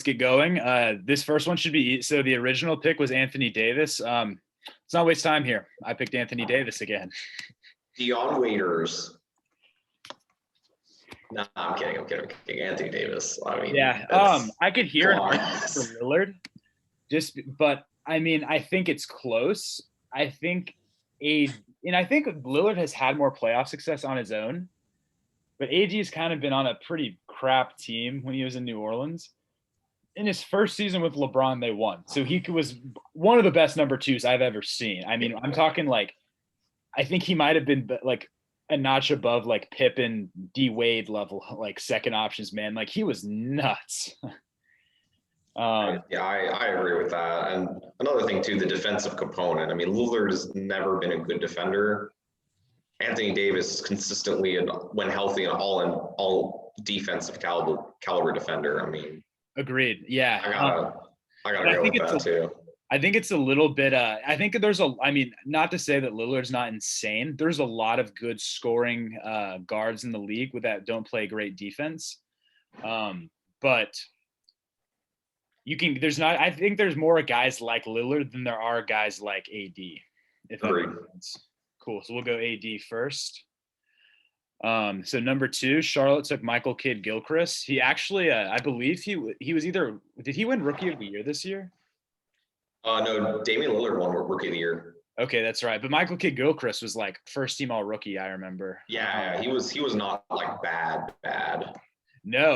get going. This first one should be so. The original pick was Anthony Davis. Let's not waste time here. I picked Anthony Davis again. Dion Waiters. No, I'm kidding. Anthony Davis. I mean, yeah. I could hear an argument for Lillard, but I mean, I think it's close. I think Lillard has had more playoff success on his own, but AD's kind of been on a pretty crap team when he was in New Orleans. In his first season with LeBron, they won. So he was one of the best number twos I've ever seen. I mean, I'm talking like, I think he might have been like a notch above like Pippen, D Wade level, like second options, man. Like he was nuts. I agree with that. And another thing too, the defensive component. I mean, Lillard has never been a good defender. Anthony Davis consistently and when healthy and all defensive caliber defender. I mean, agreed. Yeah. I gotta go with that too. I think it's a little bit, I think not to say that Lillard's not insane. There's a lot of good scoring guards in the league that don't play great defense. But I think there's more guys like Lillard than there are guys like AD. If that makes sense. Cool. So we'll go AD first. So number 2, Charlotte took Michael Kidd-Gilchrist. He actually, I believe he was either, did he win Rookie of the Year this year? No, Damian Lillard won Rookie of the Year. Okay, that's right. But Michael Kidd-Gilchrist was like first team all rookie, I remember. Yeah, he was not like bad. No,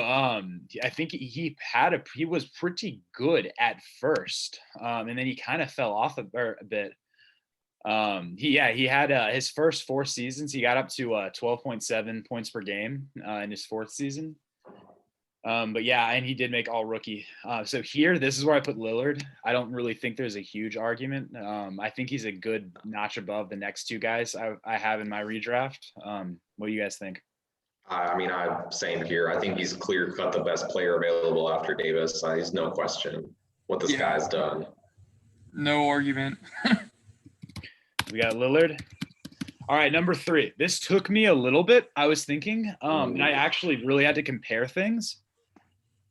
I think he was pretty good at first. And then he kind of fell off a bit. He had his first 4 seasons, he got up to 12.7 points per game in his 4th season. But yeah, and he did make all rookie. So here, this is where I put Lillard. I don't really think there's a huge argument. I think he's a good notch above the next 2 guys I have in my redraft. What do you guys think? I mean, I'm same here. I think he's clear cut the best player available after Davis. He's no question what this guy's done. No argument. We got Lillard. All right, number 3. This took me a little bit. I was thinking, and I actually really had to compare things.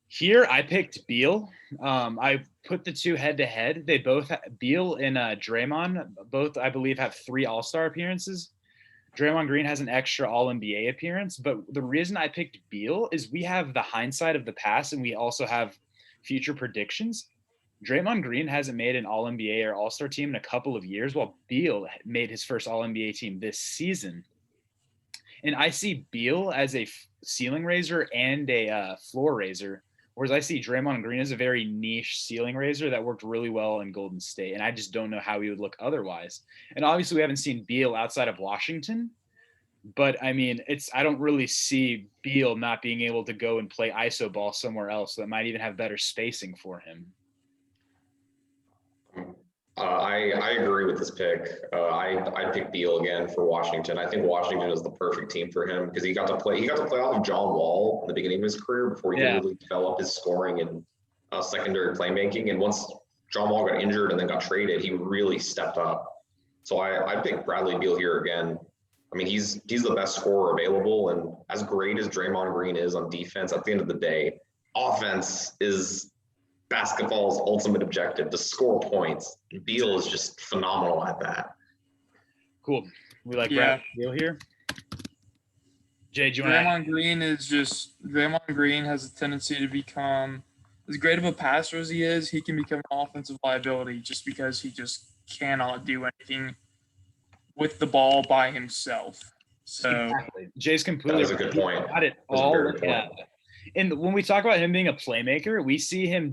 Here, I picked Beal. I put the 2 head to head. They both, Beal and Draymond, both I believe have 3 All-Star appearances. Draymond Green has an extra All-NBA appearance, but the reason I picked Beal is we have the hindsight of the past, and we also have future predictions. Draymond Green hasn't made an All-NBA or All-Star team in a couple of years, while Beal made his first All-NBA team this season. And I see Beal as a ceiling raiser and a floor raiser, whereas I see Draymond Green as a very niche ceiling raiser that worked really well in Golden State. And I just don't know how he would look otherwise. And obviously we haven't seen Beal outside of Washington, but I mean, I don't really see Beal not being able to go and play ISO ball somewhere else that might even have better spacing for him. I agree with this pick. I picked Beal again for Washington. I think Washington is the perfect team for him because he got to play off of John Wall in the beginning of his career before he could really develop his scoring and secondary playmaking. And once John Wall got injured and then got traded, he really stepped up. So I picked Bradley Beal here again. I mean, he's the best scorer available, and as great as Draymond Green is on defense, at the end of the day, offense is basketball's ultimate objective, to score points. Beal is just phenomenal at that. Cool. We like Bradley Beal here. Jay, do you Draymond Green has a tendency to become, as great of a passer as he is, he can become an offensive liability just because he just cannot do anything with the ball by himself. So exactly. Jay's completely That's a good point. Got it all. And when we talk about him being a playmaker, we see him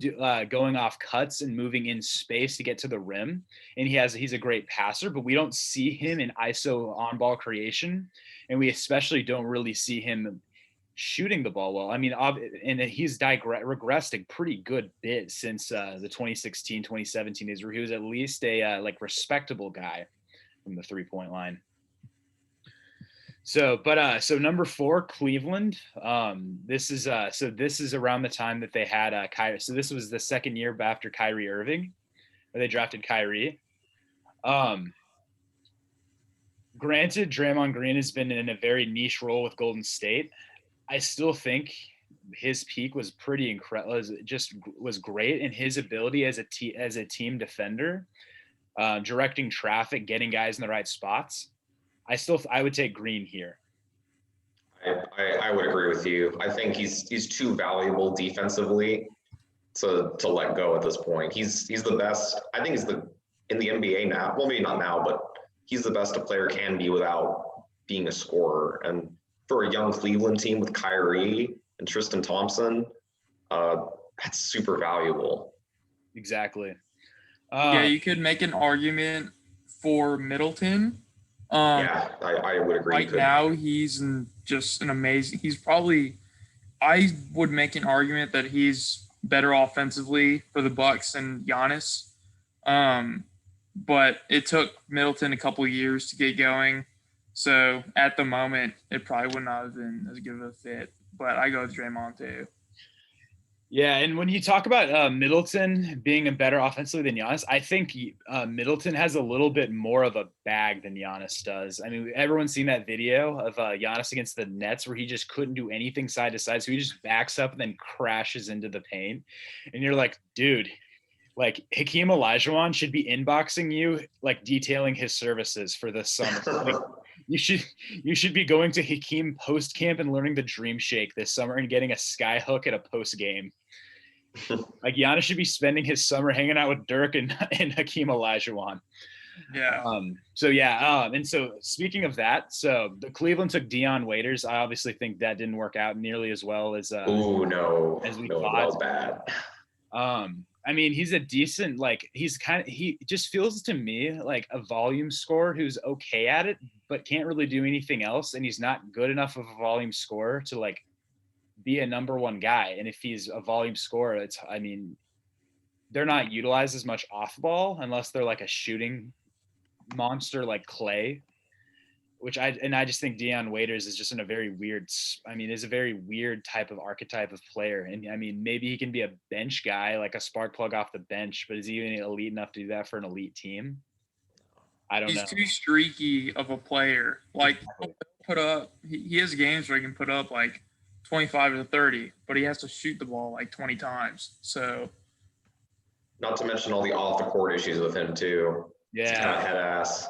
going off cuts and moving in space to get to the rim. And he's a great passer, but we don't see him in ISO on-ball creation. And we especially don't really see him shooting the ball well. I mean, and he's regressed a pretty good bit since the 2016, 2017 days where he was at least a respectable guy from the 3-point line. So number 4, Cleveland. This is around the time that they had Kyrie. So this was the second year after Kyrie Irving, where they drafted Kyrie. Granted, Draymond Green has been in a very niche role with Golden State. I still think his peak was pretty incredible. Was great in his ability as a team defender, directing traffic, getting guys in the right spots. I would take Green here. I would agree with you. I think he's too valuable defensively to let go at this point. He's the best. I think he's in the NBA now. Well, maybe not now, but he's the best a player can be without being a scorer. And for a young Cleveland team with Kyrie and Tristan Thompson, that's super valuable. Exactly. Yeah, you could make an argument for Middleton. Yeah, I would agree. Right now, he's just an amazing. He's probably. I would make an argument that he's better offensively for the Bucks than Giannis. But it took Middleton a couple of years to get going. So at the moment, it probably would not have been as good of a fit. But I go with Draymond too. Yeah, and when you talk about Middleton being a better offensively than Giannis, I think Middleton has a little bit more of a bag than Giannis does. I mean, everyone's seen that video of Giannis against the Nets where he just couldn't do anything side to side. So he just backs up and then crashes into the paint. And you're like, dude, like Hakeem Olajuwon should be inboxing you, like detailing his services for this summer. Like, you should be going to Hakeem post camp and learning the dream shake this summer and getting a sky hook at a post game. Like Giannis should be spending his summer hanging out with Dirk and Hakeem Olajuwon. Yeah. And so speaking of that, so the Cleveland took Dion Waiters. I obviously think that didn't work out nearly as well as as we thought. That was bad. I mean, he's a decent, like, he just feels to me like a volume scorer who's okay at it, but can't really do anything else. And he's not good enough of a volume scorer to like be a number one guy. And if he's a volume scorer, they're not utilized as much off ball unless they're like a shooting monster like Clay, I just think Dion Waiters is just is a very weird type of archetype of player. And I mean, maybe he can be a bench guy, like a spark plug off the bench, but is he even elite enough to do that for an elite team? I don't know. He's too streaky of a player. Like, he has games where he can put up like 25 to 30, but he has to shoot the ball like 20 times. So, not to mention all the off the court issues with him too. Yeah, he's kind of head ass.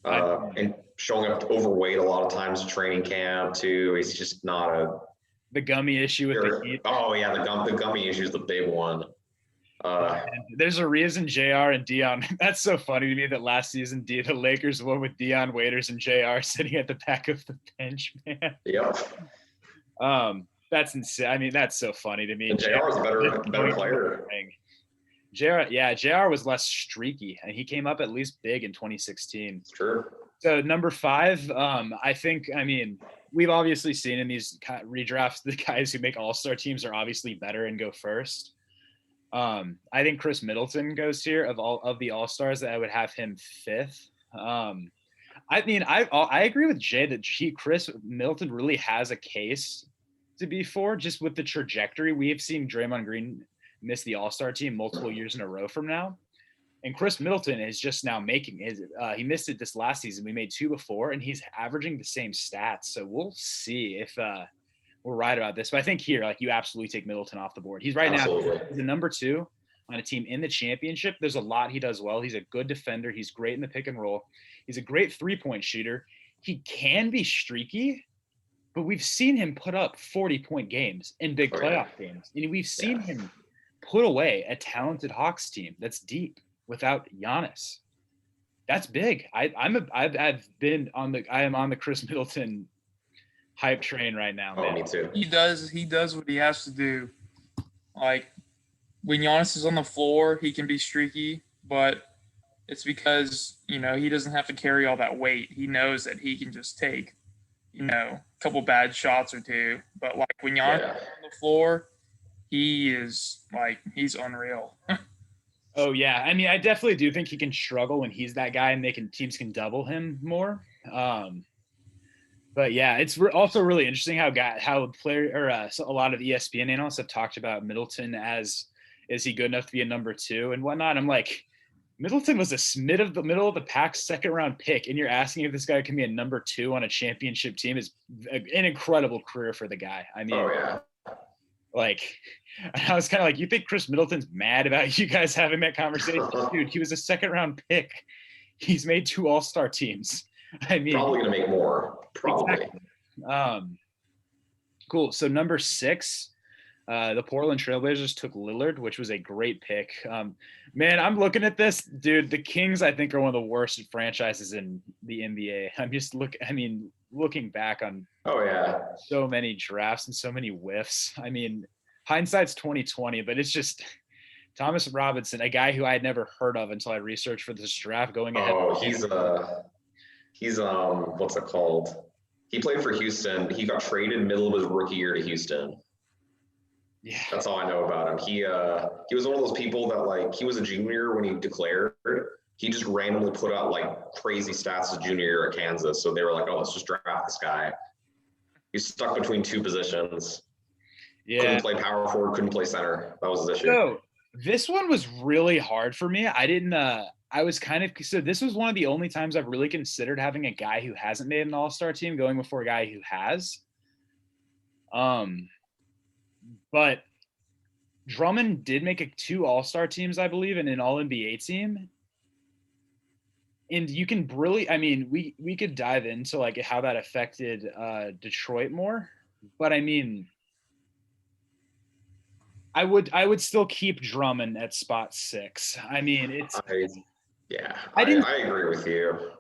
And showing up overweight a lot of times at training camp too. He's just not the gummy issue with the Heat. Oh yeah, the gummy issue is the big one. There's a reason JR and Dion. That's so funny to me that last season the Lakers won with Dion Waiters and JR sitting at the back of the bench, man. Yep. That's insane. I mean, that's so funny to me. And JR is a better player. JR was less streaky, and he came up at least big in 2016. It's true. So number 5, we've obviously seen in these redrafts, the guys who make all-star teams are obviously better and go first. I think Chris Middleton goes here of the all-stars. That I would have him 5th. I agree with Jay that Chris Middleton really has a case to be for, just with the trajectory. We have seen Draymond Green miss the all-star team multiple years in a row from now. And Chris Middleton is just now making he missed it this last season. We made 2 before, and he's averaging the same stats. So we'll see if we're right about this. But I think here, like, you absolutely take Middleton off the board. He's now the number 2 on a team in the championship. There's a lot he does well. He's a good defender. He's great in the pick and roll. He's a great 3-point shooter. He can be streaky, but we've seen him put up 40-point games in big playoff games. And we've seen him put away a talented Hawks team that's deep without Giannis. That's big. I am on the Chris Middleton hype train right now, man. Me too. He does what he has to do. Like, when Giannis is on the floor, he can be streaky, but it's because, he doesn't have to carry all that weight. He knows that he can just take, a couple bad shots or 2. But like when Giannis is on the floor, he's unreal. Oh yeah. I mean, I definitely do think he can struggle when he's that guy and teams can double him more. But yeah, it's also really interesting how a lot of ESPN analysts have talked about Middleton as, is he good enough to be a number 2 and whatnot? I'm like, Middleton was a middle of the pack 2nd round pick, and you're asking if this guy can be a number 2 on a championship team. Is an incredible career for the guy. I mean, Like, and I was kind of like, you think Chris Middleton's mad about you guys having that conversation? Dude, he was a second-round pick. He's made 2 All-Star teams. I mean, probably going to make more. Probably. Exactly. Cool. So number 6, the Portland Trailblazers took Lillard, which was a great pick. Man, I'm looking at this, dude. The Kings, I think, are one of the worst franchises in the NBA. Looking back on so many drafts and so many whiffs. I mean, hindsight's 2020, but it's just Thomas Robinson, a guy who I had never heard of until I researched for this draft going ahead. Oh, he's what's it called? He played for Houston. He got traded middle of his rookie year to Houston. Yeah, that's all I know about him. He was one of those people that, like, he was a junior when he declared. He just randomly put out like crazy stats as junior year at Kansas. So they were like, "Oh, let's just draft this guy." He's stuck between 2 positions. Yeah, couldn't play power forward, couldn't play center. That was his issue. So this one was really hard for me. I didn't. I was so this was one of the only times I've really considered having a guy who hasn't made an All-Star team going before a guy who has. But Drummond did make 2 All-Star teams, I believe, and an All-NBA team. And you can really, I mean, we could dive into like how that affected Detroit more, but I mean, I would still keep Drummond at spot 6. I mean, it's I agree with you.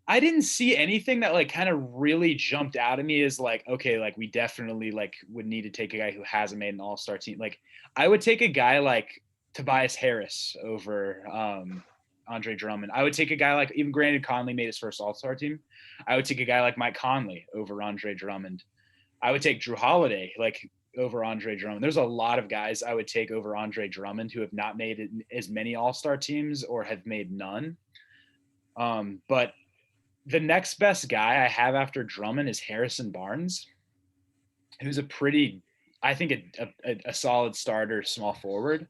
I didn't see anything that like kind of really jumped out at me as like, okay, like we definitely like would need to take a guy who hasn't made an All-Star team. Like I would take a guy like Tobias Harris over Andre Drummond. I would take a guy like, even granted Conley made his first All-Star team, I would take a guy like Mike Conley over Andre Drummond. I would take Drew Holiday like over Andre Drummond. There's a lot of guys I would take over Andre Drummond who have not made as many All-Star teams or have made none. But the next best guy I have after Drummond is Harrison Barnes, who's I think a solid starter, small forward,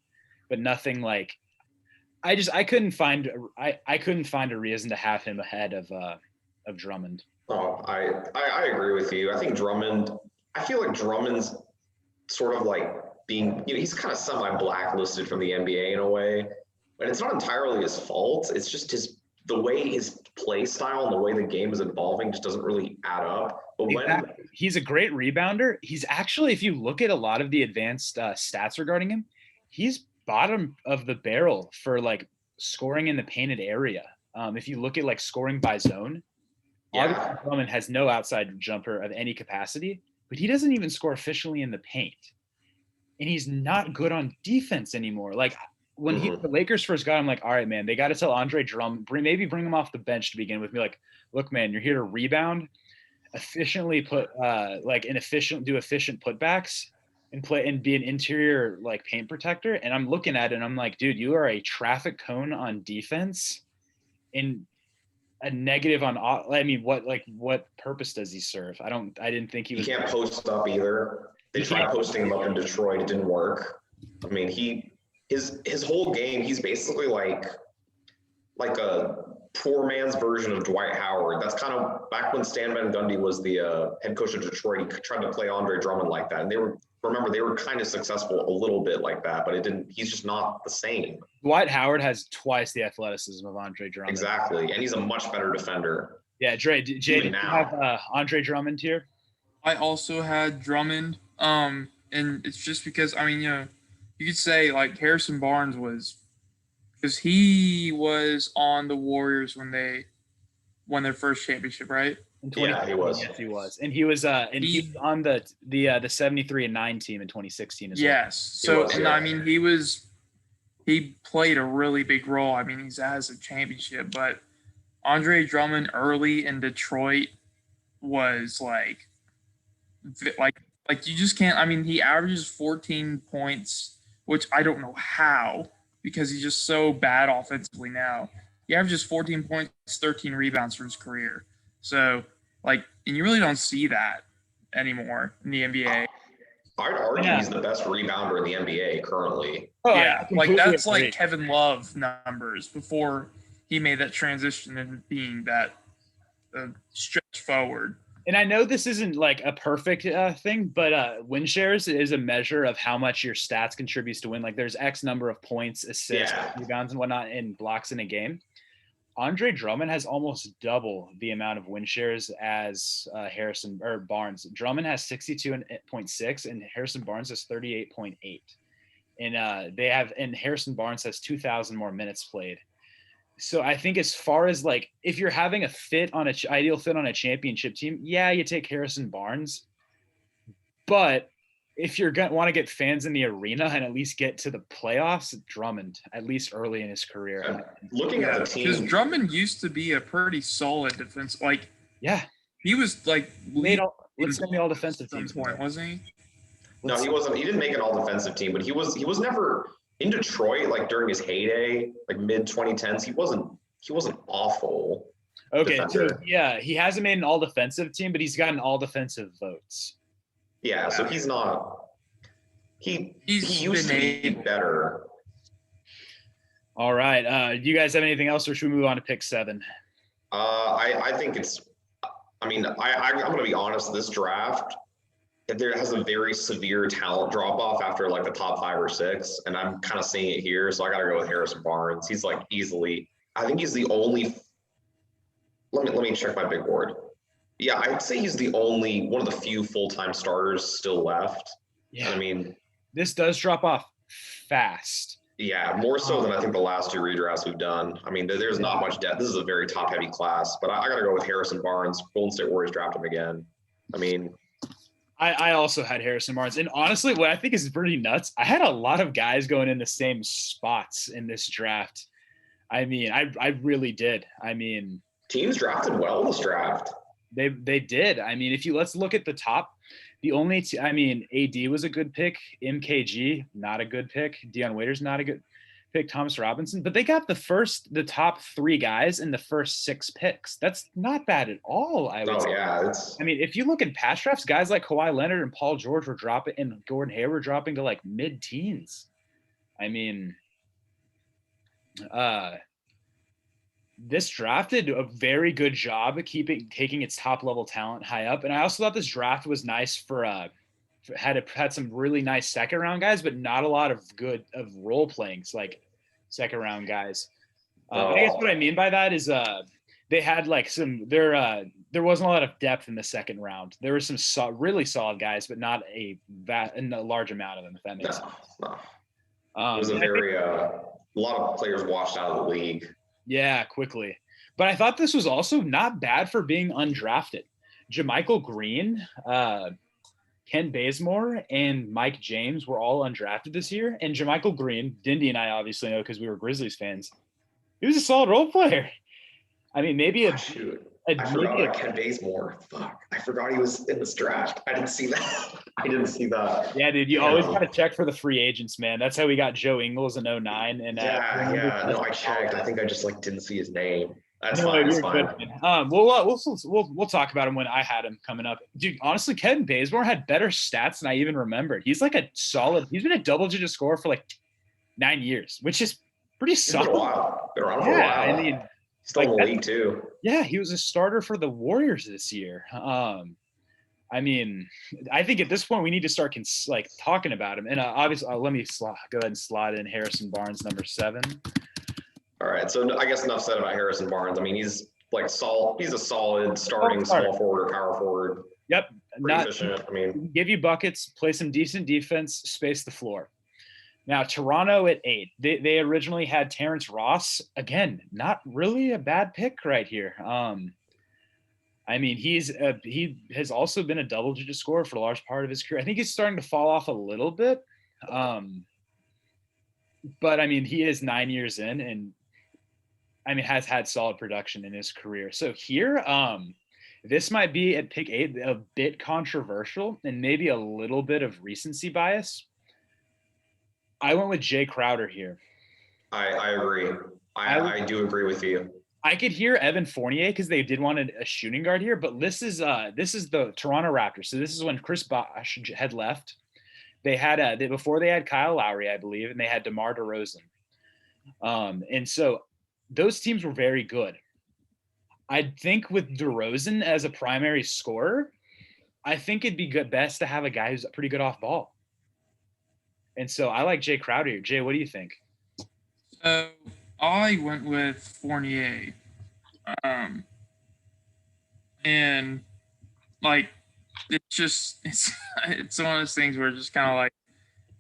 but nothing like. I couldn't find a reason to have him ahead of Drummond. Oh, I agree with you. I think Drummond. I feel like Drummond's sort of like being, he's kind of semi-blacklisted from the NBA in a way, and it's not entirely his fault. It's just the way his play style and the way the game is evolving just doesn't really add up. But he's a great rebounder. He's actually, if you look at a lot of the advanced stats regarding him, he's bottom of the barrel for like scoring in the painted area. If you look at like scoring by zone, obviously Drummond has no outside jumper of any capacity, but he doesn't even score efficiently in the paint. And he's not good on defense anymore. Like when the Lakers first got him, like, all right, man, they got to tell Andre Drummond, maybe bring him off the bench to begin with. Be like, look, man, you're here to rebound, efficiently do efficient putbacks and play and be an interior like paint protector. And I'm looking at it and I'm like, dude, you are a traffic cone on defense and a negative on. I mean, what purpose does he serve? I didn't think he was. He can't post up either. They tried posting him up in Detroit. It didn't work. I mean, his whole game, he's basically like a poor man's version of Dwight Howard. That's kind of back when Stan Van Gundy was the head coach of Detroit. He tried to play Andre Drummond like that, and they were kind of successful a little bit like that, but it didn't. He's just not the same. Dwight Howard has twice the athleticism of Andre Drummond. Exactly, and he's a much better defender. Yeah, Jay, did you have Andre Drummond here? I also had Drummond, and it's just because, I mean, you could say like Harrison Barnes was, because he was on the Warriors when they won their first championship, right? Yeah, he was. Yes, he was, and he was he was on the 73-9 team in 2016 as well. Yes, so I mean he played a really big role. I mean, he has a championship, but Andre Drummond early in Detroit was like you just can't. I mean, he averages 14 points, which I don't know how, because he's just so bad offensively now. He averages 14 points, 13 rebounds for his career. So, and you really don't see that anymore in the NBA. I'd argue he's the best rebounder in the NBA currently. Oh, yeah, that's agree. Like Kevin Love numbers before he made that transition into being that stretch forward. And I know this isn't like a perfect thing, but win shares is a measure of how much your stats contributes to win. Like there's X number of points, assists, rebounds, and whatnot in blocks in a game. Andre Drummond has almost double the amount of win shares as Harrison or Barnes. Drummond has 62.6 and Harrison Barnes has 38.8. And Harrison Barnes has 2,000 more minutes played. So I think as far as like if you're having a ideal fit on a championship team, yeah, you take Harrison Barnes. But if you're going to want to get fans in the arena and at least get to the playoffs, Drummond, at least early in his career. Looking at the team, because Drummond used to be a pretty solid defense. Like, yeah, he was like let's send me all defensive teams. Point, wasn't he? No, he wasn't. He didn't make an all defensive team, but he was never in Detroit. Like during his heyday, like mid 2010s, he wasn't awful. Okay, so yeah, he hasn't made an all defensive team, but he's gotten all defensive votes. Yeah, so he's not. He used to be better. All right. Do you guys have anything else, or should we move on to pick 7? I think it's. I mean, I'm going to be honest. This draft, there has a very severe talent drop off after like the top 5 or 6, and I'm kind of seeing it here. So I got to go with Harrison Barnes. He's like easily. I think he's the only. Let me check my big board. Yeah, I'd say he's the only one of the few full-time starters still left. Yeah, I mean, this does drop off fast. Yeah, more so than I think the last 2 redrafts we've done. I mean, there's not much depth. This is a very top-heavy class, but I got to go with Harrison Barnes. Golden State Warriors draft him again. I mean, I also had Harrison Barnes, and honestly, what I think is pretty nuts, I had a lot of guys going in the same spots in this draft. I mean, I really did. I mean, teams drafted well this draft. They did. I mean, let's look at the top. The only, AD was a good pick. MKG, not a good pick. Dion Waiters, not a good pick. Thomas Robinson, but they got the top 3 guys in the first 6 picks. That's not bad at all. I would say. Yeah. I mean, if you look at past drafts, guys like Kawhi Leonard and Paul George were dropping, and Gordon Hayward dropping to like mid-teens. I mean, this draft did a very good job of taking its top level talent high up. And I also thought this draft was nice for had some really nice second round guys, but not a lot of role playing like second round guys. I guess what I mean by that is they had like there wasn't a lot of depth in the second round. There were some really solid guys, but not a large amount of them, if that makes sense. No. It was a lot of players washed out of the league. Yeah, quickly. But I thought this was also not bad for being undrafted. JaMychal Green, Ken Bazemore, and Mike James were all undrafted this year. And JaMychal Green, Dindy and I obviously know because we were Grizzlies fans, he was a solid role player. I mean, maybe I forgot about Ken Bazemore. Fuck. I forgot he was in this draft. I didn't see that. Yeah, dude, you always got to check for the free agents, man. That's how we got Joe Ingles in 09. And No, I checked. I think I just didn't see his name. That's fine. It's fine. Good, we'll talk about him when I had him coming up. Dude, honestly, Ken Bazemore had better stats than I even remembered. He's like he's been a double-digit scorer for like 9 years, which is pretty solid. Been around for a while. I mean, still in the league too. Yeah, he was a starter for the Warriors this year. I mean, I think at this point we need to start talking about him. And obviously, let me go ahead and slide in Harrison Barnes, number 7. All right, so I guess enough said about Harrison Barnes. I mean, he's solid. He's a solid starting small forward or power forward. Yep, efficient. I mean, give you buckets, play some decent defense, space the floor. Now, Toronto at 8. They originally had Terrence Ross. Again, not really a bad pick right here. I mean, he has also been a double-digit scorer for a large part of his career. I think he's starting to fall off a little bit. But, I mean, he is 9 years in and, I mean, has had solid production in his career. So here, this might be at pick 8 a bit controversial and maybe a little bit of recency bias. I went with Jay Crowder here. I agree. I do agree with you. I could hear Evan Fournier because they did want a shooting guard here, but this is the Toronto Raptors. So this is when Chris Bosh had left. They had before they had Kyle Lowry, I believe, and they had DeMar DeRozan. And so those teams were very good. I think with DeRozan as a primary scorer, I think it'd be best to have a guy who's pretty good off ball. And so I like Jay Crowder here. Jay, what do you think? So I went with Fournier. And like it's it's one of those things where it's just kind of like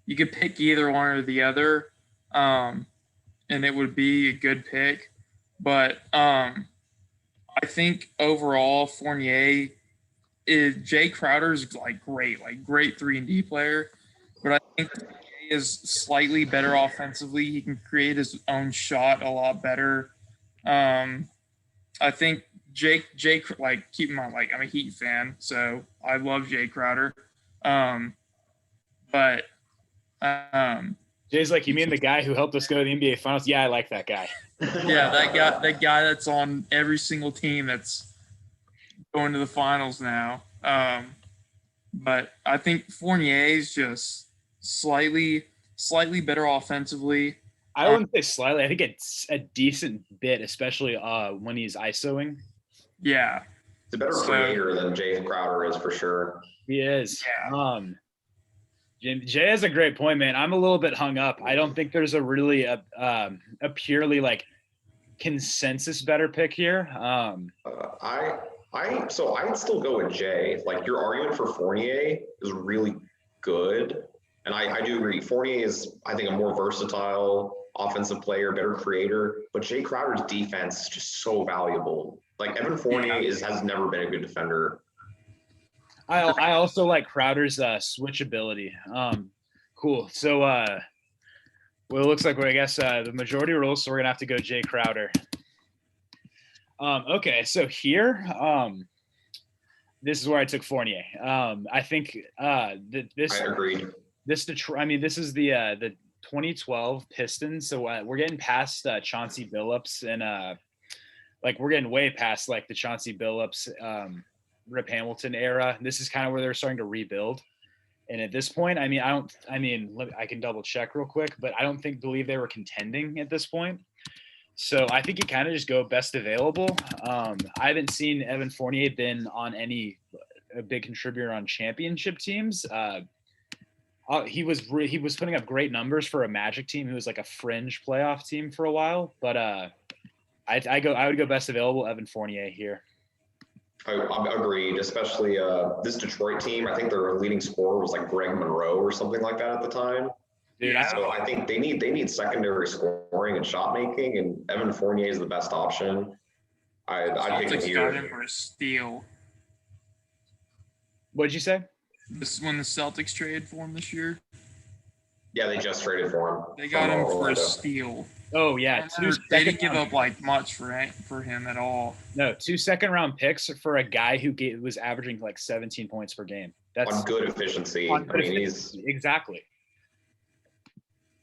you could pick either one or the other, and it would be a good pick. But I think overall Fournier is Jay Crowder's like great 3-and-D player, but I think Fournier is slightly better offensively. He can create his own shot a lot better. I think Jake, like keep in mind, like I'm a Heat fan, so I love Jay Crowder. But Jay's like, you mean the guy who helped us go to the NBA Finals? Yeah, I like that guy. yeah, that guy that's on every single team that's going to the finals now. But I think Fournier is just slightly better offensively. I wouldn't say slightly. I think it's a decent bit, especially when he's ISOing. Yeah. He's a better creator than Jay Crowder is for sure. He is. Yeah. Jay has a great point, man. I'm a little bit hung up. I don't think there's a really a purely like consensus better pick here. So I'd still go with Jay. Like your argument for Fournier is really good. And I do agree. Fournier is, I think, a more versatile offensive player, better creator. But Jay Crowder's defense is just so valuable. Like Evan Fournier has never been a good defender. I also like Crowder's switchability. Cool. So well, it looks like I guess the majority rules, so we're gonna have to go Jay Crowder. Okay, so here, this is where I took Fournier. I think this. I agreed. This Detroit. I mean, this is the 2012 Pistons. So we're getting past Chauncey Billups and like we're getting way past like the Chauncey Billups, Rip Hamilton era. This is kind of where they're starting to rebuild. And at this point, I can double check real quick, but I don't believe they were contending at this point. So I think you kind of just go best available. I haven't seen Evan Fournier been on a big contributor on championship teams. He was putting up great numbers for a Magic team who was like a fringe playoff team for a while. But I would go best available Evan Fournier here. I'm agreed, especially this Detroit team. I think their leading scorer was like Greg Monroe or something like that at the time. Dude, so I think they need secondary scoring and shot making, and Evan Fournier is the best option. I'd pick him here. Got him for a steal. What'd you say? This when the Celtics traded for him this year. Yeah, they just traded for him. They got him for a steal. Oh yeah, they didn't give up like much for him at all. No, 2 second-round picks for a guy who was averaging like 17 points per game. That's on good efficiency. He's exactly.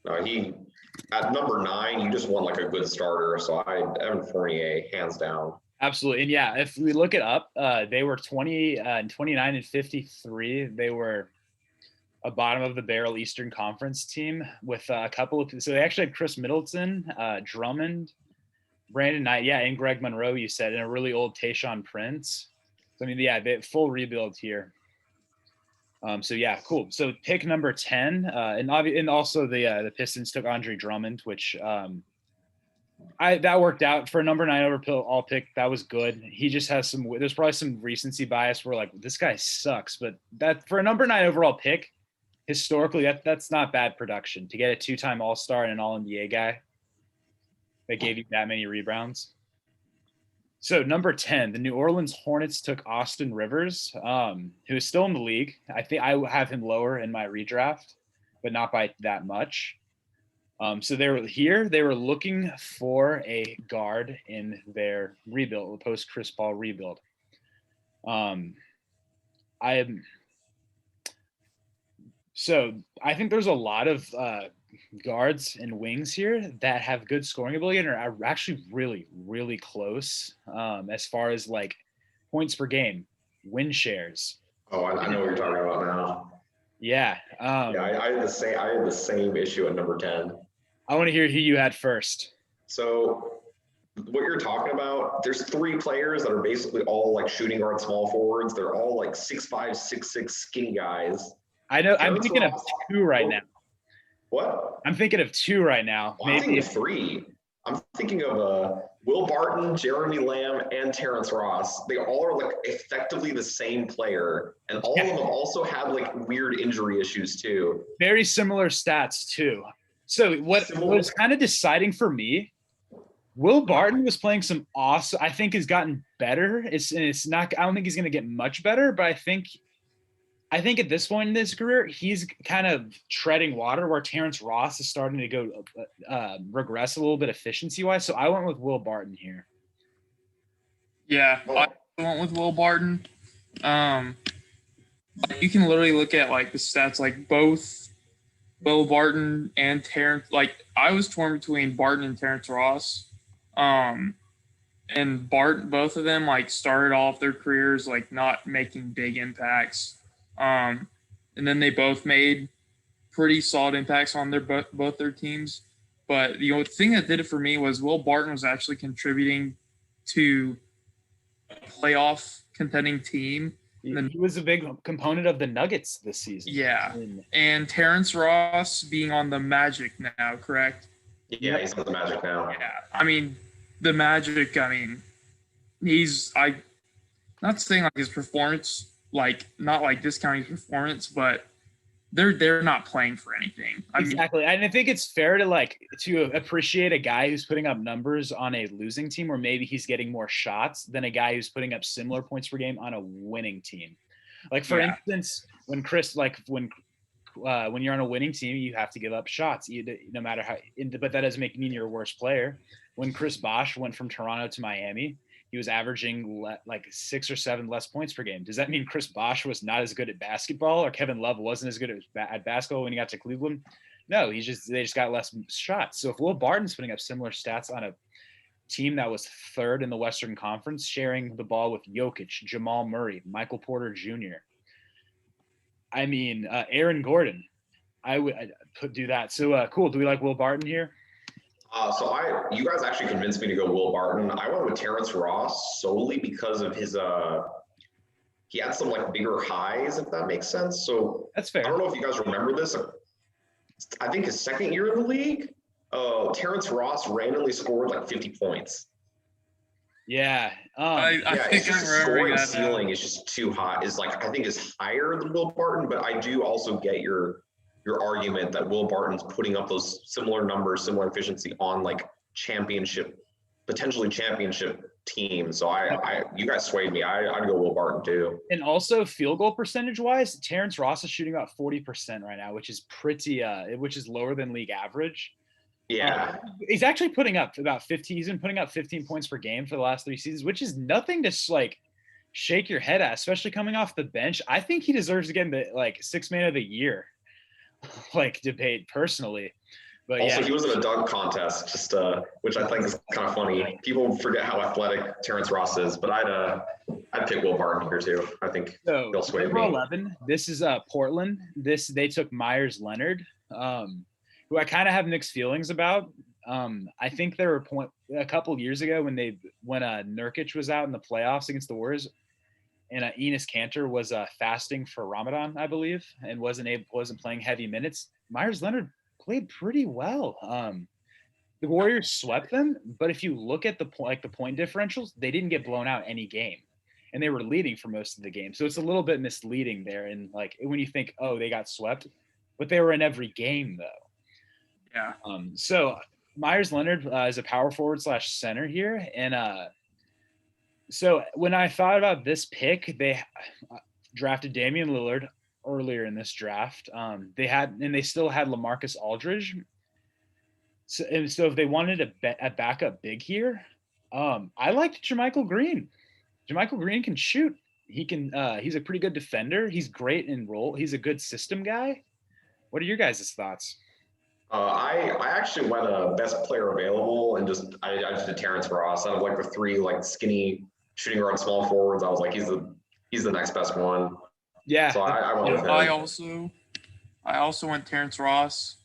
No, he at number 9, you just want like a good starter. So Evan Fournier, hands down. Absolutely. And yeah, if we look it up, they were 29 and 53. They were a bottom of the barrel Eastern Conference team with a couple of, so they actually had Chris Middleton, Drummond, Brandon Knight, and Greg Monroe, you said, and a really old Tayshaun Prince. So, I mean, yeah, they full rebuild here. So yeah, cool. So pick number 10, and also the Pistons took Andre Drummond, which that worked out for a number 9 overall pick. That was good. He just has there's probably some recency bias where like this guy sucks, but that for a number 9 overall pick, historically that's not bad production to get a 2-time All-Star and an All-NBA guy that gave you that many rebounds. So number 10, the New Orleans Hornets took Austin Rivers, who is still in the league. I think I have him lower in my redraft, but not by that much. So they were looking for a guard in their rebuild, post Chris Paul rebuild. So I think there's a lot of guards and wings here that have good scoring ability and are actually really, really close as far as like points per game, win shares. Oh, I know what you're talking about now. Yeah. I had the same issue at number 10. I want to hear who you had first. So what you're talking about, there's 3 players that are basically all like shooting guard, small forwards. They're all like 6'5", 6'6", skinny guys. I know. I'm Terrence thinking of Ross, 2 right now. what? I'm thinking of 2 right now. Well, I'm thinking of 3. I'm thinking of Will Barton, Jeremy Lamb, and Terrence Ross. They all are like effectively the same player, and all of them have also had like weird injury issues too. Very similar stats too. So what was kind of deciding for me, Will Barton was playing some awesome. I think has gotten better. It's not. I don't think he's going to get much better, but I think at this point in his career, he's kind of treading water where Terrence Ross is starting to go regress a little bit efficiency wise. So I went with Will Barton here. Yeah, I went with Will Barton. You can literally look at like the stats, like both Will Barton and Terrence. Like I was torn between Barton and Terrence Ross. And both of them like started off their careers like not making big impacts. And then they both made pretty solid impacts on their both their teams. But the thing that did it for me was Will Barton was actually contributing to a playoff contending team. He was a big component of the Nuggets this season. Yeah. And Terrence Ross being on the Magic now, correct? Yeah, he's on the Magic now. Yeah. I mean, the Magic, he's not saying like his performance, like not like discounting his performance, but they're not playing for anything. Exactly. And I think it's fair to appreciate a guy who's putting up numbers on a losing team, or maybe he's getting more shots than a guy who's putting up similar points per game on a winning team. Like for instance, when you're on a winning team, you have to give up shots, no matter how. But that doesn't mean you're a worse player. When Chris Bosh went from Toronto to Miami, he was averaging like 6 or 7 less points per game. Does that mean Chris Bosh was not as good at basketball, or Kevin Love wasn't as good at basketball when he got to Cleveland? No, they just got less shots. So if Will Barton's putting up similar stats on a team that was 3rd in the Western Conference, sharing the ball with Jokic, Jamal Murray, Michael Porter Jr., Aaron Gordon, I would do that. So cool. Do we like Will Barton here? You guys actually convinced me to go Will Barton. I went with Terrence Ross solely because of his he had some like bigger highs, if that makes sense. So that's fair. I don't know if you guys remember this. I think his 2nd year in the league, Terrence Ross randomly scored like 50 points. Yeah. I think it's just the scoring ceiling is just too high. I think is higher than Will Barton, but I do also get your argument that Will Barton's putting up those similar numbers, similar efficiency on like potentially championship teams. So you guys swayed me. I'd go Will Barton too. And also field goal percentage wise, Terrence Ross is shooting about 40% right now, which is which is lower than league average. Yeah. He's actually putting up about 15. He's been putting up 15 points per game for the last 3 seasons, which is nothing to like shake your head at, especially coming off the bench. I think he deserves to get the like 6th man of the year like debate personally. But also, he was in a dunk contest, just which I think is kind of funny. People forget how athletic Terrence Ross is, but I'd pick Will Barton here too. I think they'll sway me. 11. This is Portland. They took Myers Leonard, who I kind of have mixed feelings about. I think there were a couple years ago when Nurkic was out in the playoffs against the Warriors, and Enes Kanter was fasting for Ramadan, I believe, and wasn't playing heavy minutes. Myers Leonard played pretty well. The Warriors swept them, but if you look at the point differentials, they didn't get blown out any game, and they were leading for most of the game. So it's a little bit misleading there. And like when you think, oh, they got swept, but they were in every game though. Yeah. So Myers Leonard is a power forward / center here, and so when I thought about this pick, they drafted Damian Lillard earlier in this draft. They still had LaMarcus Aldridge. So if they wanted a backup big here, I liked JaMychal Green. JaMychal Green can shoot. He's a pretty good defender. He's great in roll. He's a good system guy. What are your guys' thoughts? I actually went best player available, and I just did Terrence Ross. Out of like the 3 like skinny shooting guard small forwards, I was like, he's the next best one. Yeah. So I went with him. I also went Terrence Ross.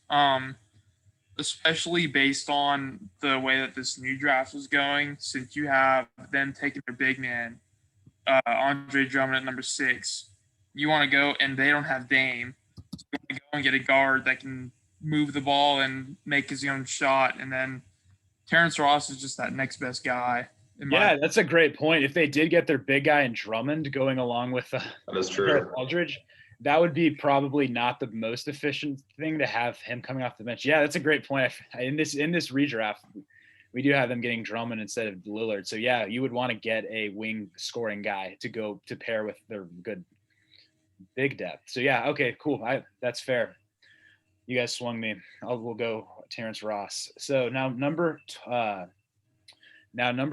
especially based on the way that this new draft was going, since you have them taking their big man, Andre Drummond at number 6. You want to go, and they don't have Dame. So you want to go and get a guard that can move the ball and make his own shot. And then Terrence Ross is just that next best guy. Yeah, that's a great point. If they did get their big guy in Drummond going along with that is true. Aldridge, that would be probably not the most efficient thing to have him coming off the bench. Yeah, that's a great point. In this redraft, we do have them getting Drummond instead of Lillard. So yeah, you would want to get a wing scoring guy to go to pair with their good big depth. So yeah, okay, cool. That's fair. You guys swung me. We'll go Terrence Ross. So now number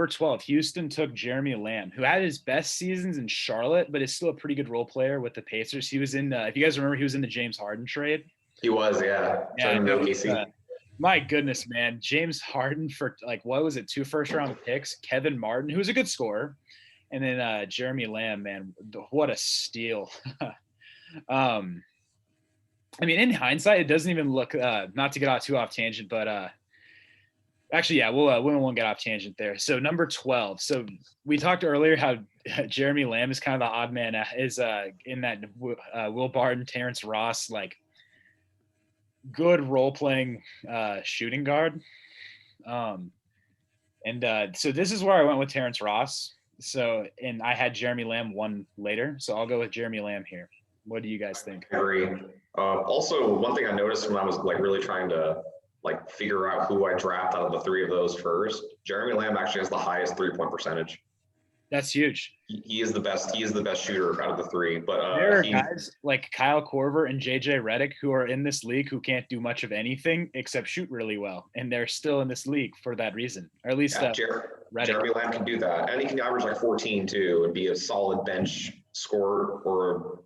12, Houston took Jeremy Lamb, who had his best seasons in Charlotte, but is still a pretty good role player with the Pacers. He was in, if you guys remember, he was in the James Harden trade. He was, yeah. My goodness, man. James Harden for what was it, 2 first-round picks, Kevin Martin, who was a good scorer, and then Jeremy Lamb, man, what a steal. I mean, in hindsight, it doesn't even look, not to get too off tangent, but actually, yeah, we won't get off tangent there. So number 12. So we talked earlier how Jeremy Lamb is kind of the odd man, is in that Will Barton, Terrence Ross, good role-playing shooting guard. So this is where I went with Terrence Ross. So, and I had Jeremy Lamb 1 later. So I'll go with Jeremy Lamb here. What do you guys think? I agree. Also, one thing I noticed when I was really trying to figure out who I draft out of the 3 of those first, Jeremy Lamb actually has the highest 3-point percentage. That's huge. He is the best. He is the best shooter out of the 3. But there are guys like Kyle Korver and JJ Redick who are in this league who can't do much of anything except shoot really well, and they're still in this league for that reason, or at least Jeremy Lamb can do that, and he can average 14 too, and be a solid bench scorer or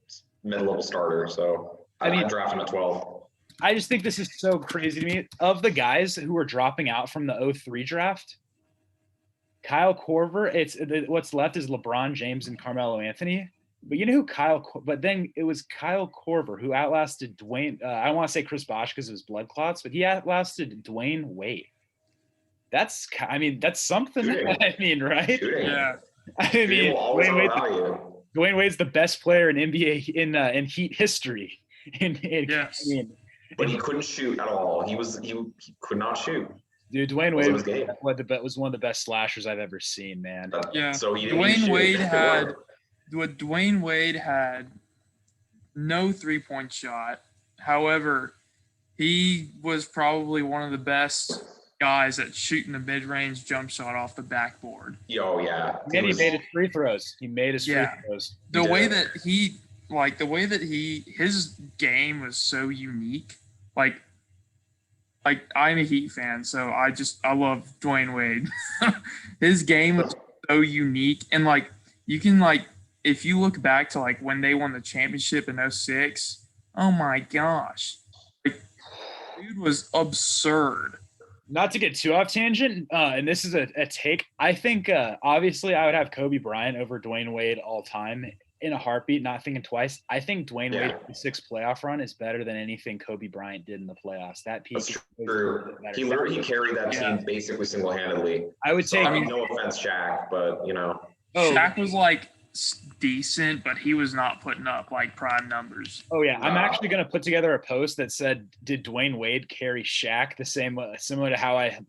a mid-level starter. So I draft him at 12. I just think this is so crazy to me. Of the guys who are dropping out from the 03 draft, Kyle Korver, what's left is LeBron James and Carmelo Anthony. But you know who but then it was Kyle Korver who outlasted Dwayne. I don't want to say Chris Bosh because it was blood clots, but he outlasted Dwayne Wade. That's something. Shooting. Right? Shooting. Yeah. Dwayne Wade's the best player in NBA in Heat history. Yes. But he couldn't shoot at all. He could not shoot. Dude, Dwayne Wade was one of the best slashers I've ever seen, man. Yeah. So Dwayne Wade had no 3-point shot. However, he was probably one of the best guys at shooting the mid-range jump shot off the backboard. Oh yeah. And he made his free throws. Free throws. The way that his game was so unique. I'm a Heat fan, so I love Dwayne Wade. His game was so unique, and you can if you look back to when they won the championship in 06, oh my gosh, dude was absurd. Not to get too off tangent, and this is a take. I think obviously I would have Kobe Bryant over Dwayne Wade all time. In a heartbeat, not thinking twice. I think Dwayne Wade's 6th playoff run is better than anything Kobe Bryant did in the playoffs. That peak. That's true. He carried that team basically single-handedly. I would say. No offense, Shaq, but Shaq was decent, but he was not putting up prime numbers. Oh yeah, I'm actually going to put together a post that said, "Did Dwayne Wade carry Shaq?" The same, similar to how I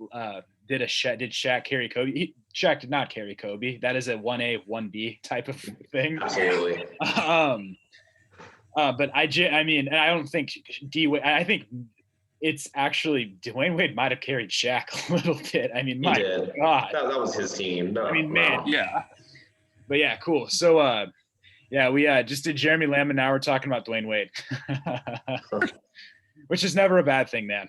did Shaq carry Kobe? Shaq did not carry Kobe. That is a 1A, 1B type of thing. Absolutely. But I don't think I think it's actually Dwayne Wade might have carried Shaq a little bit. God. That was his team. No, man, yeah. But yeah, cool. So, we just did Jeremy Lamb, and now we're talking about Dwayne Wade, which is never a bad thing, man.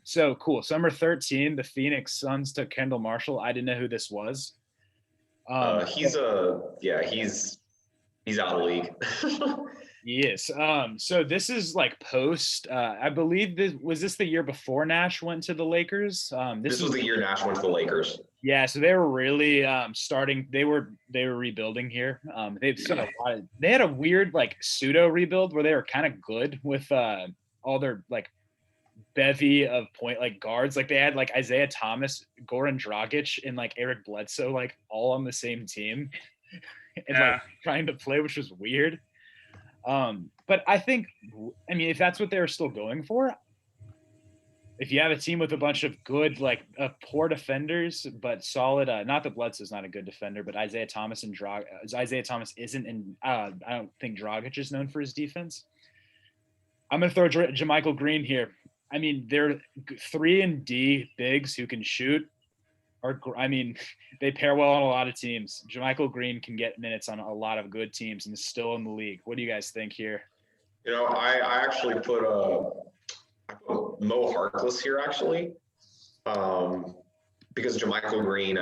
So cool. So number 13, the Phoenix Suns took Kendall Marshall. I didn't know who this was. He's out of the league. He is. So this is post. I believe was this the year before Nash went to the Lakers? This was the year Nash went to the Lakers. Yeah, so they were really starting. They were rebuilding here. They had a weird pseudo rebuild where they were kind of good with all their bevy of guards. Like they had like Isaiah Thomas, Goran Dragic, and like Eric Bledsoe, like all on the same team and like trying to play, which was weird. But I think, I mean, if that's what they're still going for, if you have a team with a bunch of good, like poor defenders, but solid, not that Bledsoe's not a good defender, but Isaiah Thomas Isaiah Thomas isn't, and I don't think Dragic is known for his defense. I'm going to throw JaMychal Green here. I mean, they're 3 and D bigs who can shoot. I mean, they pair well on a lot of teams. JaMychal Green can get minutes on a lot of good teams and is still in the league. What do you guys think here? You know, I actually put Mo Harkless here actually, because JaMychal Green.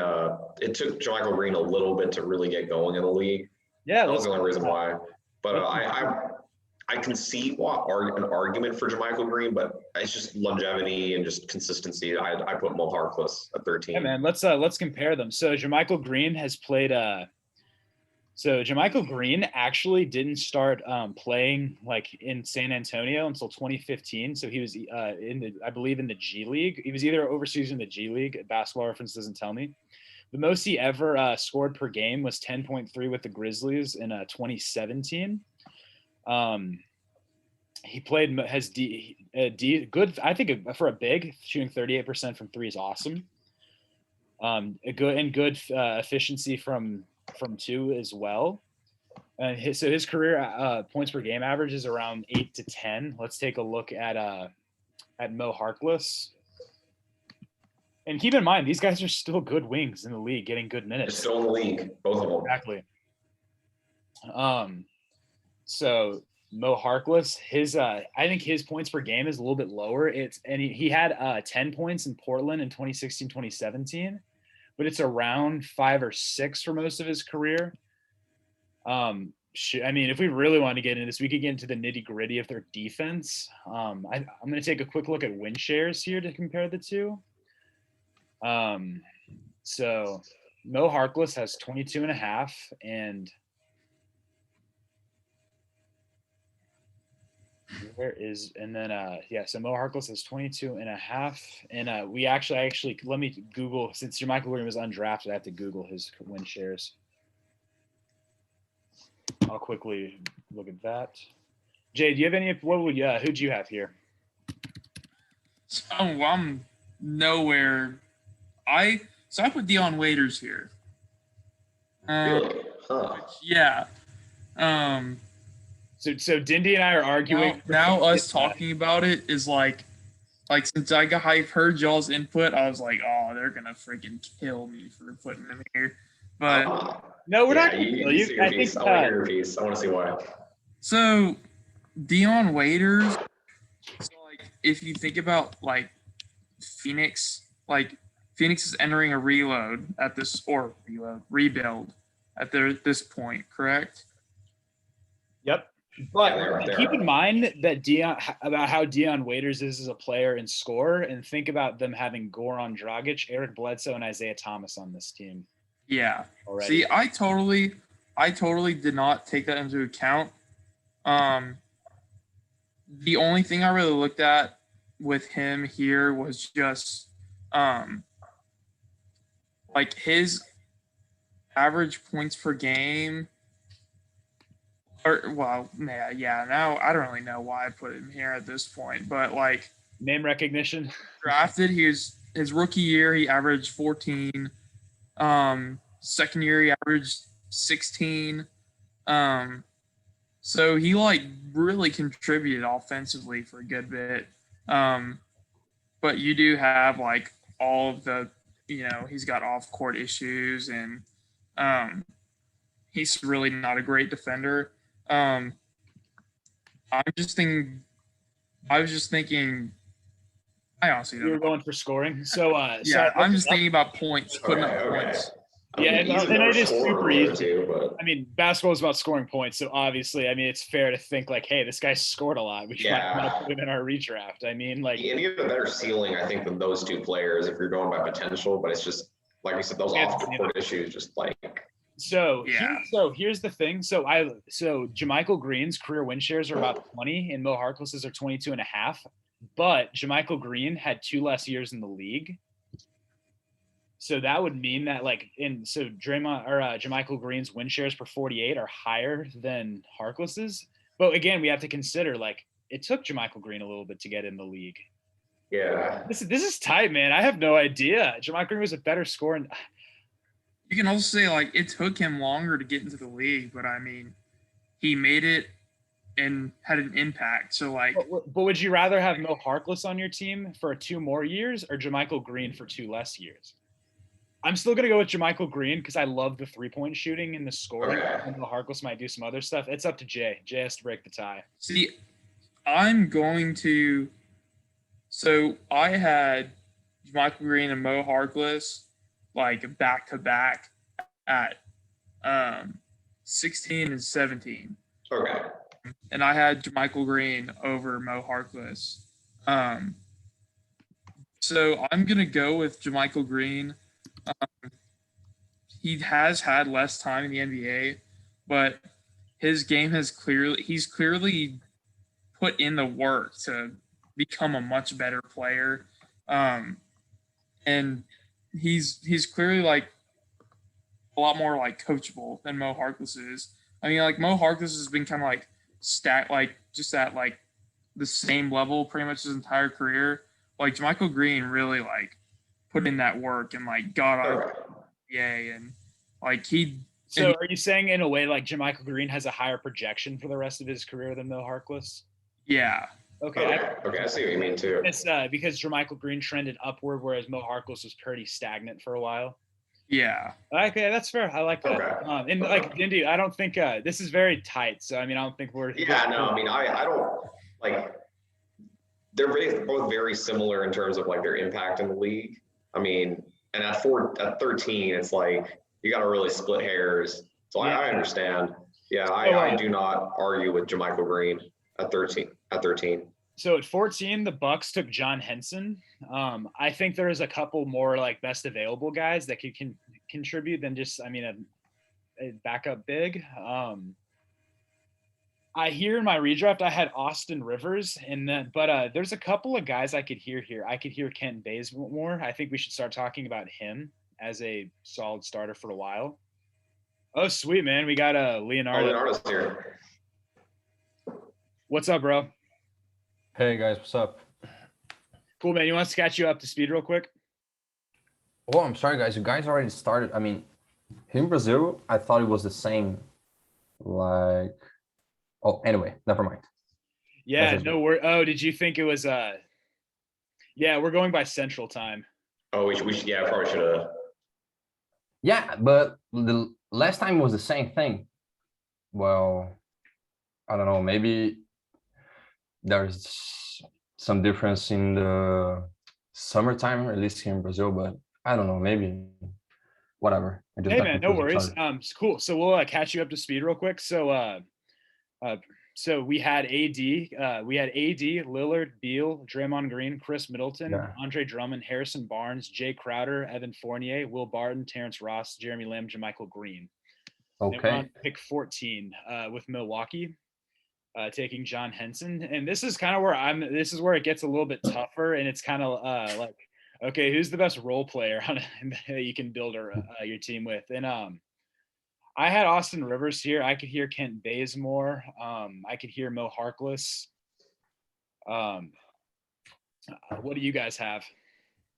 It took JaMychal Green a little bit to really get going in the league. Yeah, that was the only reason why. But I can see an argument for JaMychal Green, but it's just longevity and just consistency. I put Mo Harkless at 13. Yeah, man, let's compare them. So JaMychal Green has played. So JaMychal Green actually didn't start playing like in San Antonio until 2015. So he was I believe in the G League. He was either overseas in the G League. Basketball Reference doesn't tell me. The most he ever scored per game was 10.3 with the Grizzlies in 2017. He played has D good. I think for a big, shooting 38% from 3 is awesome. A good efficiency from 2 as well. And his career points per game average is around 8 to 10. Let's take a look at Mo Harkless. And keep in mind, these guys are still good wings in the league, getting good minutes. They're still in the league, both of them. Exactly. So Mo Harkless, I think his points per game is a little bit lower. He had 10 points in Portland in 2016, 2017, but it's around 5 or 6 for most of his career. I mean, if we really want to get into this, we could get into the nitty gritty of their defense. I'm going to take a quick look at win shares here to compare the two. So Mo Harkless has 22.5, and so Mo Harkless has 22.5, and I actually let me Google, since JaMychal Green was undrafted, I have to Google his win shares. I'll quickly look at that. Jay, do you have any? Who'd you have here? So I'm nowhere. I put Dion Waiters here. Really? Huh. Yeah. So Dindy and I are arguing. Now us talking about it is like since I've heard y'all's input, I was like, oh, they're gonna freaking kill me for putting them here. But no, we're not. I want to hear your piece. I want to see why. So Dion Waiters. So like, if you think about like Phoenix, Phoenix is entering a rebuild at this point, correct? Yep. But keep in mind that how Dion Waiters is as a player and scorer, and think about them having Goran Dragic, Eric Bledsoe, and Isaiah Thomas on this team. Yeah. Already. See, I totally did not take that into account. The only thing I really looked at with him here was just like his average points per game. Now I don't really know why I put him here at this point, but like name recognition. Drafted, his rookie year he averaged 14. Second year he averaged 16. So he like really contributed offensively for a good bit. But you do have like all of the, he's got off-court issues, and he's really not a great defender. I was just thinking. I honestly don't know. You were going for scoring, so I'm just thinking about points, putting up points. And it is super easy. But I mean, basketball is about scoring points, so obviously, I mean, it's fair to think like, hey, this guy scored a lot. We should put him in our redraft. I mean, like, and he had a better ceiling, I think, than those two players if you're going by potential. But it's just like you said, those off-court issues, just like. So here's the thing. So JaMychal Green's career win shares are about 20, and Mo Harkless's are 22.5. but JaMychal Green had 2 less years in the league. So that would mean that JaMychal Green's win shares per 48 are higher than Harkless's. But again, we have to consider like it took JaMychal Green a little bit to get in the league. Yeah. This is tight, man. I have no idea. JaMychal Green was a better scorer. You can also say like it took him longer to get into the league, but I mean, he made it and had an impact. So like, but would you rather have Mo Harkless on your team for 2 more years or JaMychal Green for 2 less years? I'm still gonna go with JaMychal Green because I love the 3-point shooting and the scoring. Okay. And Mo Harkless might do some other stuff. It's up to Jay. Jay has to break the tie. see, I'm going to. So I had JaMychal Green and Mo Harkless like back to back at 16 and 17. Okay. And I had JaMychal Green over Mo Harkless. So I'm gonna go with JaMychal Green. He has had less time in the NBA, but his game he's clearly put in the work to become a much better player. And he's clearly like a lot more like coachable than Mo Harkless is. I mean, like Mo Harkless has been kind of like like just at like the same level pretty much his entire career. Like JaMychal Green really like put in that work and like got out and like So are you saying in a way like JaMychal Green has a higher projection for the rest of his career than Mo Harkless? Yeah. Okay. I see what you mean too. It's because JaMychal Green trended upward, whereas Mo Harkless was pretty stagnant for a while. Yeah. Okay, that's fair. I like that. Okay. And like Indy, I don't think this is very tight. So I mean, I don't think we're. Yeah, no, I mean, I don't like. They're both very similar in terms of like their impact in the league. I mean, and at 13, it's like you got to really split hairs. So I understand. Yeah, I do not argue with JaMychal Green at 13. So at 14, the Bucks took John Henson. I think there's a couple more like best available guys that can contribute than just, I mean, a backup big. I hear in my redraft I had Austin Rivers, but there's a couple of guys I could hear here. I could hear Kent Bazemore. I think we should start talking about him as a solid starter for a while. Oh, sweet, man. We got Leonardo. Leonardo's here. What's up, bro? Hey guys, what's up? Cool, man. You want to catch you up to speed real quick? Oh, I'm sorry, guys. You guys already started. I mean, here in Brazil, I thought it was the same. Like, oh, anyway, never mind. Yeah, no worries. Oh, did you think it was? Yeah, we're going by Central Time. Oh, we should. Yeah, probably should have. Yeah, but the last time was the same thing. Well, I don't know. Maybe there's some difference in the summertime, at least here in Brazil, but I don't know. Maybe whatever. Hey man, no worries. Cool. So we'll catch you up to speed real quick. So we had AD, Lillard, Beal, Draymond Green, Chris Middleton, Andre Drummond, Harrison Barnes, Jay Crowder, Evan Fournier, Will Barton, Terrence Ross, Jeremy Lamb, JaMychal Green. Okay. Then we're on pick 14 with Milwaukee, taking John Henson. And this is kind of where this is where it gets a little bit tougher. And it's kind of like, okay, who's the best role player that you can build your team with? And I had Austin Rivers here. I could hear Kent Bazemore. I could hear Mo Harkless. What do you guys have?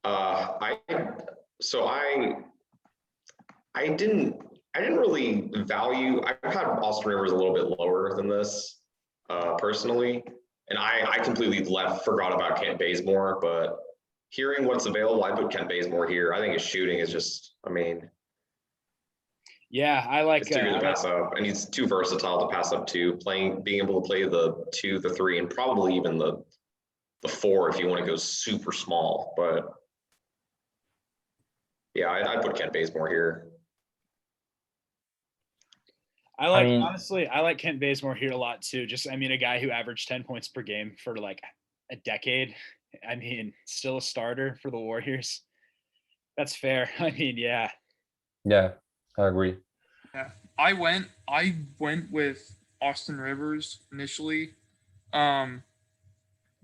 I didn't really value. I've had Austin Rivers a little bit lower than this personally, and I completely forgot about Kent Bazemore. But hearing what's available, I put Kent Bazemore here. I think his shooting is just, I mean. Yeah, I like. It's too good to pass up, and he's too versatile to pass up to. Being able to play the 2, the 3, and probably even the 4 if you want to go super small. But yeah, I'd put Kent Bazemore here. Honestly, I like Kent Bazemore here a lot too. Just, I mean, a guy who averaged 10 points per game for like a decade. I mean, still a starter for the Warriors. That's fair. I mean, yeah. Yeah, I agree. Yeah, I went with Austin Rivers initially,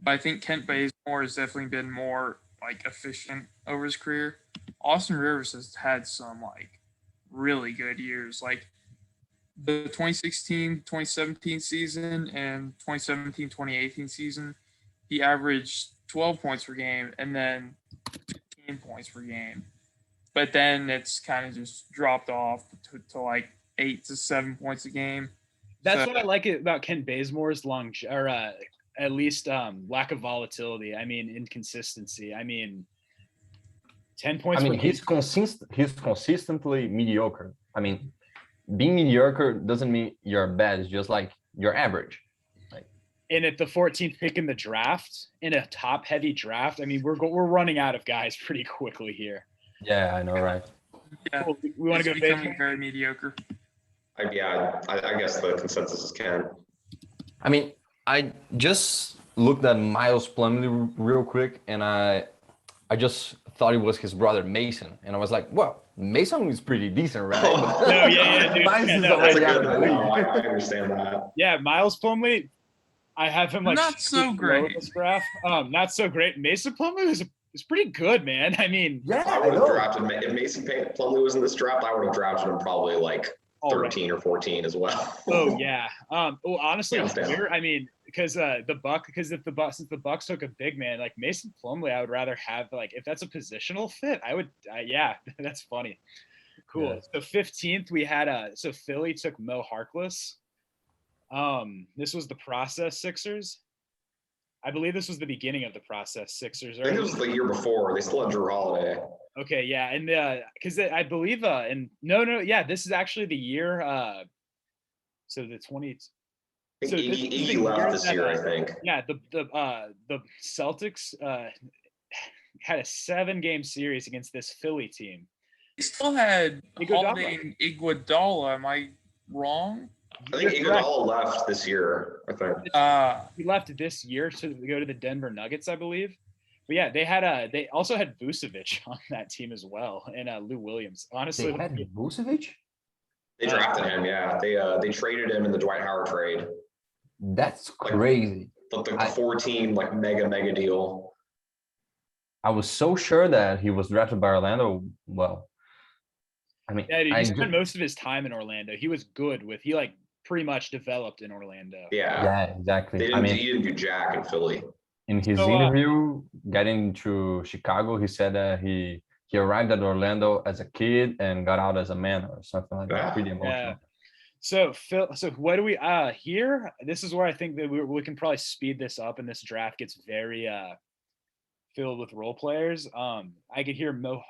But I think Kent Bazemore has definitely been more like efficient over his career. Austin Rivers has had some like really good years. Like the 2016-2017 season and 2017-2018 season, he averaged 12 points per game and then 15 points per game. But then it's kind of just dropped off to like 8 to 7 points a game. That's So- what I like about Ken Bazemore's at least lack of volatility. I mean, inconsistency. I mean, 10 points. I mean, he's consistently mediocre. I mean, being mediocre doesn't mean you're bad. It's just like you're average. And at the 14th pick in the draft, in a top-heavy draft, I mean, we're running out of guys pretty quickly here. Yeah, I know, right? Yeah, Cool. We want to go becoming Bazemore? very mediocre. I guess the consensus is Ken. I mean, I just looked at Miles Plumlee real quick, and I just thought it was his brother Mason, and I was like, well, Mason is pretty decent, right? No, yeah, dude. Miles Yeah, is no, That's a already out good of the one. No, league. I understand that. Yeah, Miles Plumlee, I have him like Not so super low in great. this graph. Not so great. Mason Plumlee is pretty good, man. I mean, Yeah, I I would have know. drafted if Mason Plumlee was in this draft. I would have drafted him probably like already. 13 or 14 as well. Oh yeah. Well, honestly, Hands down. here, I mean, because since the Bucks took a big man like Mason Plumlee, I would rather have like if that's a positional fit, I would. Yeah, that's funny. Cool. Yeah. So 15th, we had so Philly took Mo Harkless. This was the process Sixers. I believe this was the beginning of the process Sixers. I think it was the year before. They still had Drew Holiday. Okay, yeah, and because I believe yeah, this is actually the year. So the 20. I So think this is Iggy the left year this that, year, I think. Yeah, the Celtics had a 7-game series against this Philly team. He still had Iguodala. Holiday and Iguodala. Am I wrong? I think You're correct. Iguodala left this year, I think. He left this year to go to the Denver Nuggets, I believe. But yeah, they also had Vucevic on that team as well, and Lou Williams. Honestly, They had Vucevic? They drafted him, yeah. They traded him in the Dwight Howard trade. That's crazy. The 14 like mega deal. I was so sure that he was drafted by Orlando. Well, I mean, yeah, he spent most of his time in Orlando. He was good with. He like pretty much developed in Orlando. Yeah. exactly. He didn't do jack in Philly. In his interview getting to Chicago, he said that he arrived at Orlando as a kid and got out as a man or something like that. Pretty emotional. Yeah. So Phil, what do we here? This is where I think that we can probably speed this up, and this draft gets very filled with role players. I could hear Mo.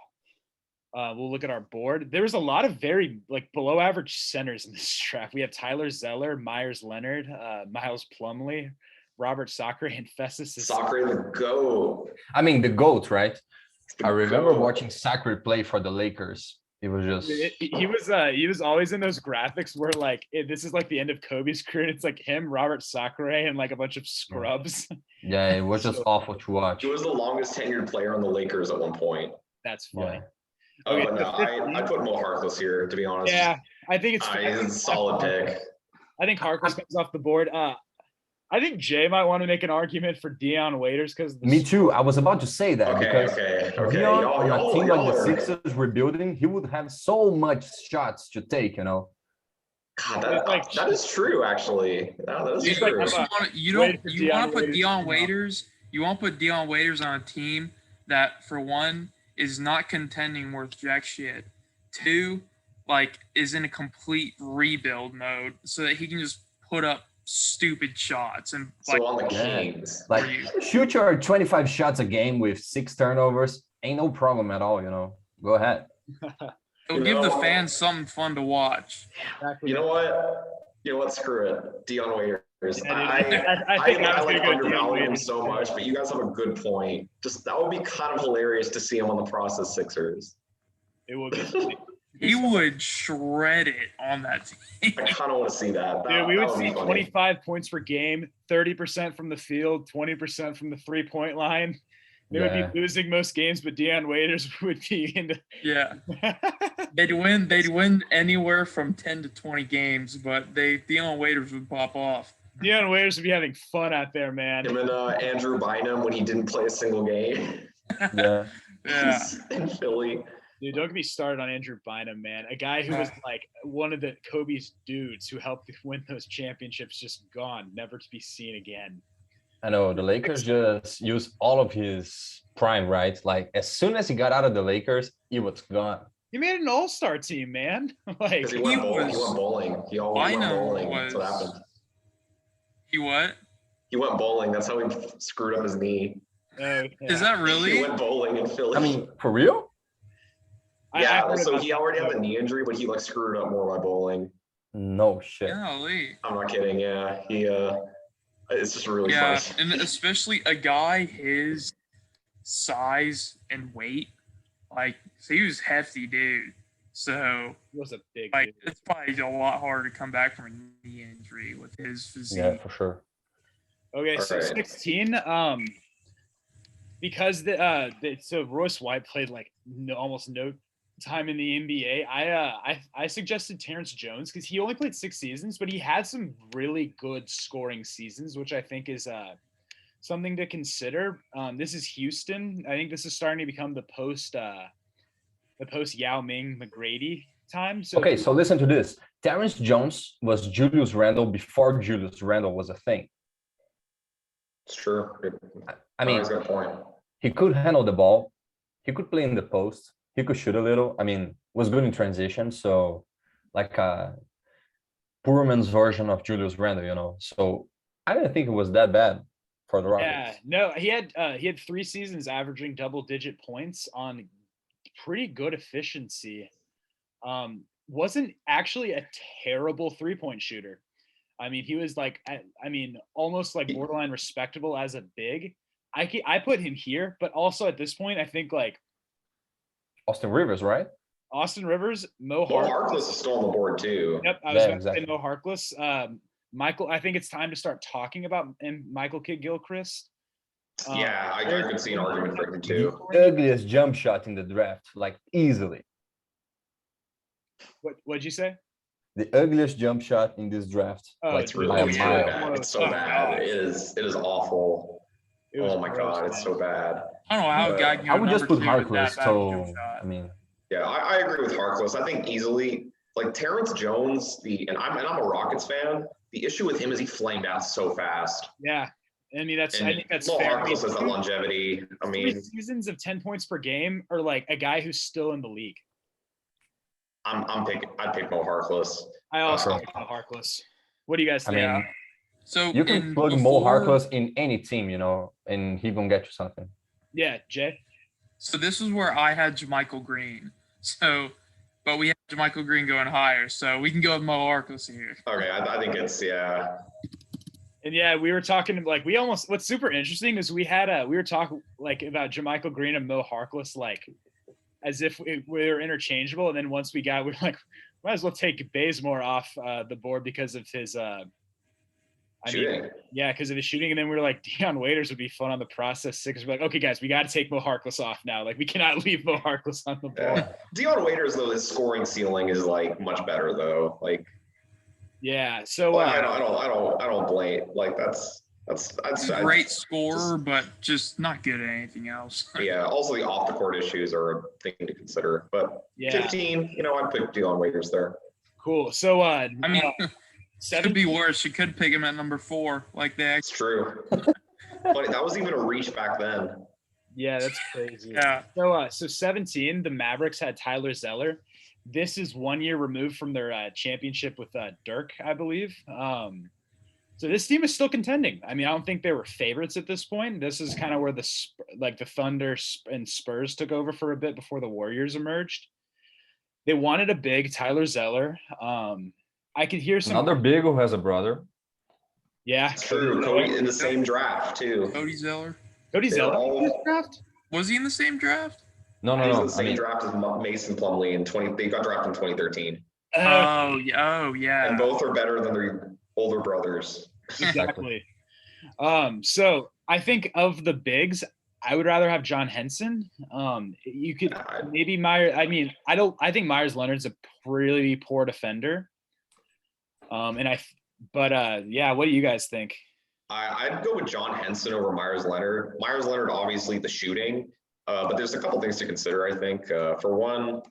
We'll look at our board. There was a lot of very like below average centers in this draft. We have Tyler Zeller, Myers Leonard, Miles Plumlee, Robert Sacre, and Festus. Sacre the GOAT. I mean, the GOAT, right? The I remember GOAT. watching Sacre play for the Lakers. It was just he was always in those graphics where like this is like the end of Kobe's career, and it's like him, Robert Sacre, and like a bunch of scrubs. yeah, it was just awful to watch. He was the longest tenured player on the Lakers at one point. That's funny. Yeah. Okay, But no, I put Mo Harkless here, to be honest. Yeah, I think it's He's a solid pick. I think Harkless comes off the board. I think Jay might want to make an argument for Dion Waiters because Me too. I was about to say that because Okay. Dion on a team like the are- Sixers rebuilding, he would have so much shots to take, you know. God, Like- that is true, actually. No, that is He's true. like, You Wait for want to put Waiters Dion to come Waiters. You want to put Dion Waiters on a team that, for one, is not contending worth jack shit. 2, like is in a complete rebuild mode, so that he can just put up stupid shots and like So on the Yeah. Kings. Like shoot your 25 shots a game with 6 turnovers, ain't no problem at all, you know. Go ahead. it'll give the fans something fun to watch. You know what? Screw it. Dion Waiters. Yeah, I dude, I think I was like gonna go Dion undervaluing him Waiters. so much, but you guys have a good point. Just that would be kind of hilarious to see him on the process Sixers. It would be funny. He would shred it on that team. I kind of want to see that. Dude, we that would be see funny. 25 points per game, 30% from the field, 20% from the 3-point line. They would Yeah. be losing most games, but Dion Waiters would be in Yeah, the. they'd win anywhere from 10 to 20 games, but Dion Waiters would pop off. Deion Waiters would be having fun out there, man. Him and Andrew Bynum when he didn't play a single game Yeah. Yeah. in Philly. Dude, don't get me started on Andrew Bynum, man. A guy who was like one of the Kobe's dudes who helped win those championships, just gone, never to be seen again. I know the Lakers just used all of his prime, right? Like as soon as he got out of the Lakers, he was gone. He made an all-star team, man. Like Because he went bowling. He always went Bynum bowling. That's what happened. He what? He went bowling. That's how he screwed up his knee. Is that He really? went bowling in Philly. I mean, for real? Yeah, so he already had the knee injury, but he like screwed it up more by bowling. No shit. Golly. I'm not kidding. Yeah, he. It's just really Yeah, funny. and especially a guy his size and weight, like so he was hefty, dude. So He was a big like dude. it's probably a lot harder to come back from a knee injury with his physique. Yeah, for sure. Okay, so Alright. 16. Because so Royce White played like almost no time in the NBA. I suggested Terrence Jones because he only played 6 seasons, but he had some really good scoring seasons, which I think is something to consider. This is Houston. I think this is starting to become the post Yao Ming McGrady time. So Okay, so listen to this. Terrence Jones was Julius Randle before Julius Randle was a thing. It's true. I mean, he's got a point. he could handle the ball. He could play in the post. He could shoot a little. I mean, was good in transition. So like a poor man's version of Julius Randle, you know. So I didn't think it was that bad for the Rockets. yeah, no, he had 3 seasons averaging double-digit points on pretty good efficiency. Wasn't actually a terrible 3-point shooter. I mean, he was like, almost like borderline respectable as a big. I put him here, but also at this point, I think like Austin Rivers, right? Austin Rivers, Mo Harkless is still on the board too. Yep, I was Yeah, about exactly. to say Mo Harkless. Michael, I think it's time to start talking about Michael Kidd-Gilchrist. Yeah, I could see an argument for him too. Ugliest jump shot in the draft, like easily. What'd you say? The ugliest jump shot in this draft. Oh, like It's dude, really, by a it's mile. really bad. It's so Oh, bad. gosh. It is awful. It was Oh my gross, god, it's man. so bad. I don't know how a guy can go I would just put number 2 with that Harkless. bad of a So jump shot. I mean, Yeah, I agree with Harkless. I think easily, like Terrence Jones, and I'm a Rockets fan. The issue with him is he flamed out so fast. Yeah, I mean I think that's Mo fair. Harkless has that longevity. I 3 mean, seasons of 10 points per game, or like a guy who's still in the league. I'd pick Mo Harkless. I also Uh, pick Mo Harkless. What do you guys I think? mean, So you can plug Mo Harkless in any team, you know, and he gonna get you something. Yeah, Jay. So this is where I had JaMychal Green. So, but we had JaMychal Green going higher, so we can go with Mo Harkless here. Okay, I think it's And yeah, we were talking like what's super interesting is we were talking like about JaMychal Green and Mo Harkless like as if we were interchangeable, and then once we were like, might as well take Bazemore off the board because of his shooting. because of his shooting, and then we were like Deion Waiters would be fun on the process six. We're like, okay guys, we got to take Mo Harkless off now. Like we cannot leave Mo Harkless on the board. Deion Waiters though, his scoring ceiling is like much better though. Like Yeah. So I don't blame. Like that's He's a great scorer, but just not good at anything else. yeah. Also, the off the court issues are a thing to consider. But yeah, 15, I'd pick Deion Waiters there. cool. So I mean, it seven. could be worse. You could pick him at number 4, like the It's true. But that was even a reach back then. Yeah, that's crazy. Yeah. So 17, the Mavericks had Tyler Zeller. This is 1 year removed from their championship with Dirk, I believe. So this team is still contending. I mean, I don't think they were favorites at this point. This is kind of where the Thunder and Spurs took over for a bit before the Warriors emerged. They wanted a big Tyler Zeller. I could hear some Another big who has a brother. Yeah, It's true. Cody in the same draft too. Cody Zeller. Cody They're Zeller all- in this draft. Was he in the same draft? No. He was in the I same mean, draft as Mason Plumlee in 20. They got drafted in 2013, Oh yeah. and both are better than their older brothers. Exactly. So I think of the bigs, I would rather have John Henson. You could maybe Myers. I mean, I think Myers Leonard's a pretty poor defender. And But yeah, what do you guys think? I'd go with John Henson over Myers Leonard. Myers Leonard, obviously the shooting, but there's a couple things to consider. I think for one,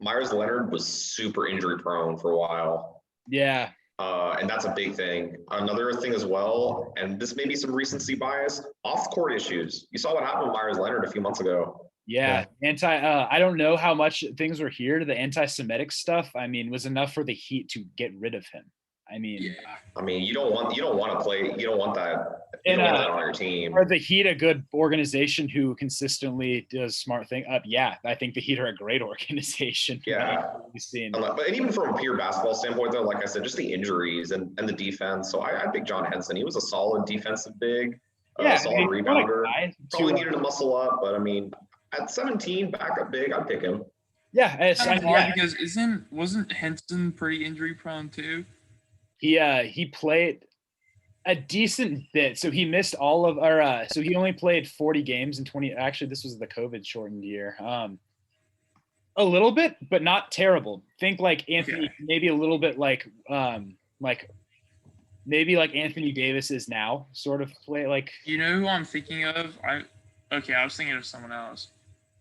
Myers Leonard was super injury prone for a while. Yeah. And that's a big thing. Another thing as well, and this may be some recency bias, off-court issues. You saw what happened with Myers Leonard a few months ago. Yeah. I don't know how much things were here. The anti-Semitic stuff, I mean, was enough for the Heat to get rid of him. I mean, you don't want that. You don't want that on your team. Are the Heat a good organization who consistently does smart thing? Yeah, I think the Heat are a great organization. Yeah, we've seen. But even from a pure basketball standpoint, though, like I said, just the injuries and the defense. So I pick John Henson. He was a solid defensive big, solid rebounder. Probably needed to muscle up, but I mean, at 17, backup big, I'd pick him. Yeah, because wasn't Henson pretty injury prone too? He played a decent bit. So he missed all of our so he only played 40 games in 20. Actually, this was the COVID shortened year. A little bit, but not terrible. Think like Anthony, maybe a little bit like maybe like Anthony Davis is now, sort of play like. You know who I'm thinking of? I was thinking of someone else.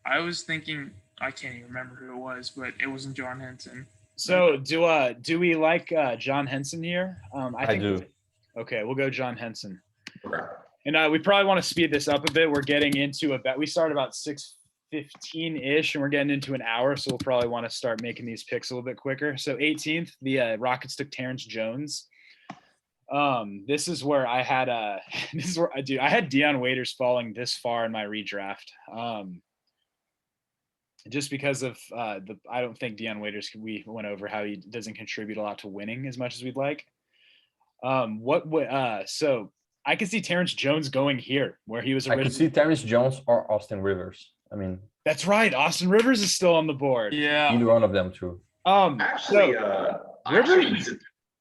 I was thinking, I can't even remember who it was, but it wasn't John Henson. So do we like John Henson here? I do. Okay, we'll go John Henson. Okay. And we probably want to speed this up a bit. We're getting into we start about 6:15-ish, and we're getting into an hour, so we'll probably want to start making these picks a little bit quicker. So 18th, the Rockets took Terrence Jones. This is where I had I had Dion Waiters falling this far in my redraft. Just because of I don't think Dion Waiters, we went over how he doesn't contribute a lot to winning as much as we'd like. So I could see Terrence Jones going here where he was originally. I could see Terrence Jones or Austin Rivers. I mean, that's right. Austin Rivers is still on the board. Yeah. Either one of them too. Rivers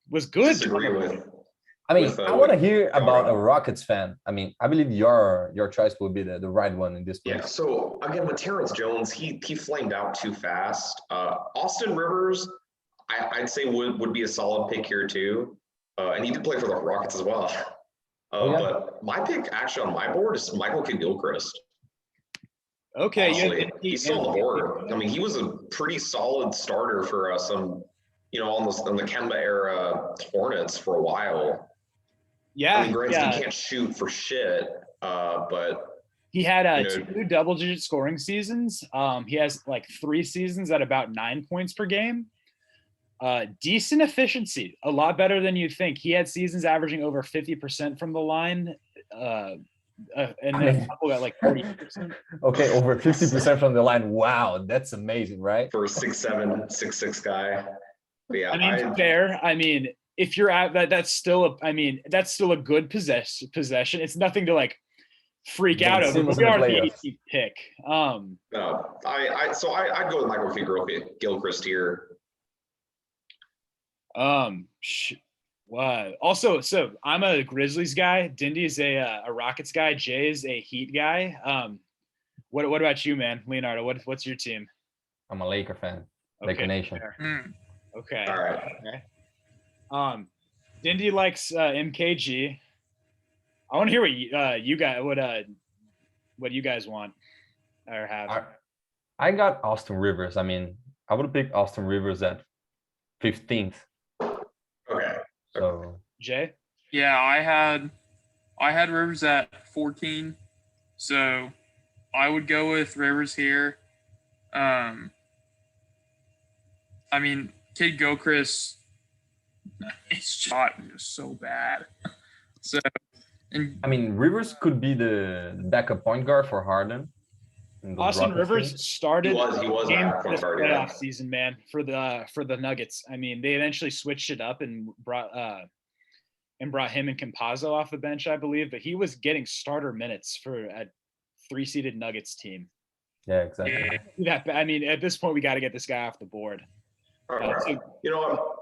was good. Disagree with. I mean, I want to hear about a Rockets fan. I mean, I believe your choice will be the right one in this place. Yeah. So again, with Terrence Jones, he flamed out too fast. Austin Rivers, I'd say would be a solid pick here too, and he did play for the Rockets as well. But my pick actually on my board is Michael Kidd-Gilchrist. Okay, honestly, he's still on the board. I mean, he was a pretty solid starter for some, almost in the Kemba era Hornets for a while. Yeah, I mean, granted, he can't shoot for shit, but he had 2 double-digit scoring seasons. He has like 3 seasons at about 9 points per game. Decent efficiency, a lot better than you think. He had seasons averaging over 50% from the line, and then a couple got like 40%. Okay, over 50% from the line. Wow, that's amazing, right? For a 6'7", 6'6" guy. But yeah, I mean, fair. I mean, if you're at that, that's still a good possession. It's nothing to like freak out over. We are the 18th pick. No, I'd go with Michael Kidd-Gilchrist here. What? Also, so I'm a Grizzlies guy. Dindy is a Rockets guy. Jay is a Heat guy. What about you, man? Leonardo, what's your team? I'm a Laker fan. Laker Nation. Okay. All right. Okay. Dindy likes MKG. I want to hear what you guys want or have. I got Austin Rivers. I mean, I would pick Austin Rivers at 15th. Okay. So Jay? Yeah, I had Rivers at 14. So I would go with Rivers here. I mean, Kidd-Gilchrist, his shot is so bad. So, and I mean, Rivers could be the backup point guard for Harden. Austin Rivers started he was this playoff season, man, for the Nuggets. I mean, they eventually switched it up and brought him and Campazzo off the bench, I believe, but he was getting starter minutes for a 3-seeded Nuggets team. Yeah, exactly. Yeah, I mean, at this point, we got to get this guy off the board. You know what?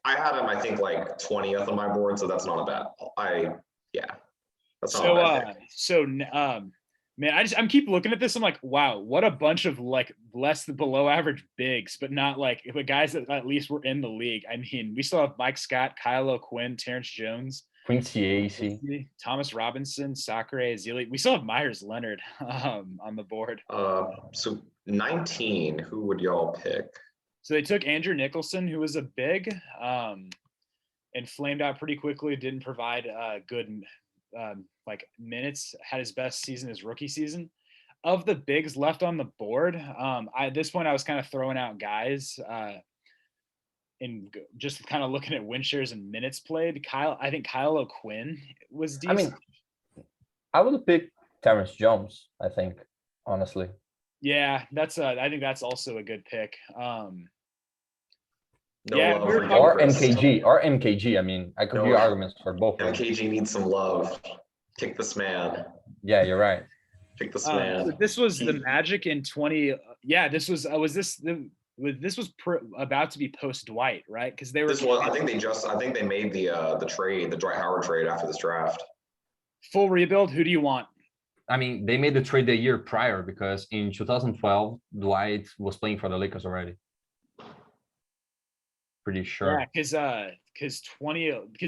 I had him, I think, like 20th on my board, so that's not a bad. That's not a bad pick. Man, I'm keep looking at this. I'm like, wow, what a bunch of like less than below average bigs, but not like the guys that at least were in the league. I mean, we still have Mike Scott, Kyle O'Quinn, Terrence Jones, Quincy AC. Thomas Robinson, Sakura Azili. We still have Myers Leonard on the board. So 19, who would y'all pick? So they took Andrew Nicholson, who was a big, and flamed out pretty quickly. Didn't provide good like minutes. Had his best season his rookie season. Of the bigs left on the board, at this point I was kind of throwing out guys and just kind of looking at win shares and minutes played. I think Kyle O'Quinn was decent. I mean, I would pick Terrence Jones, I think, honestly. Yeah, I think that's also a good pick. No Yeah, love we were for talking- Or Gilchrist. MKG. I mean, I could No. hear arguments for both of them. MKG needs some love. Pick this man. Yeah, you're right. Pick this so man. this was the He- Magic in 20. Yeah, this was about to be post Dwight, right? Because they were This was. I think they made the trade, the Dwight Howard trade after this draft. full rebuild. Who do you want? I mean, they made the trade the year prior because in 2012, Dwight was playing for the Lakers already. Pretty sure. Yeah, because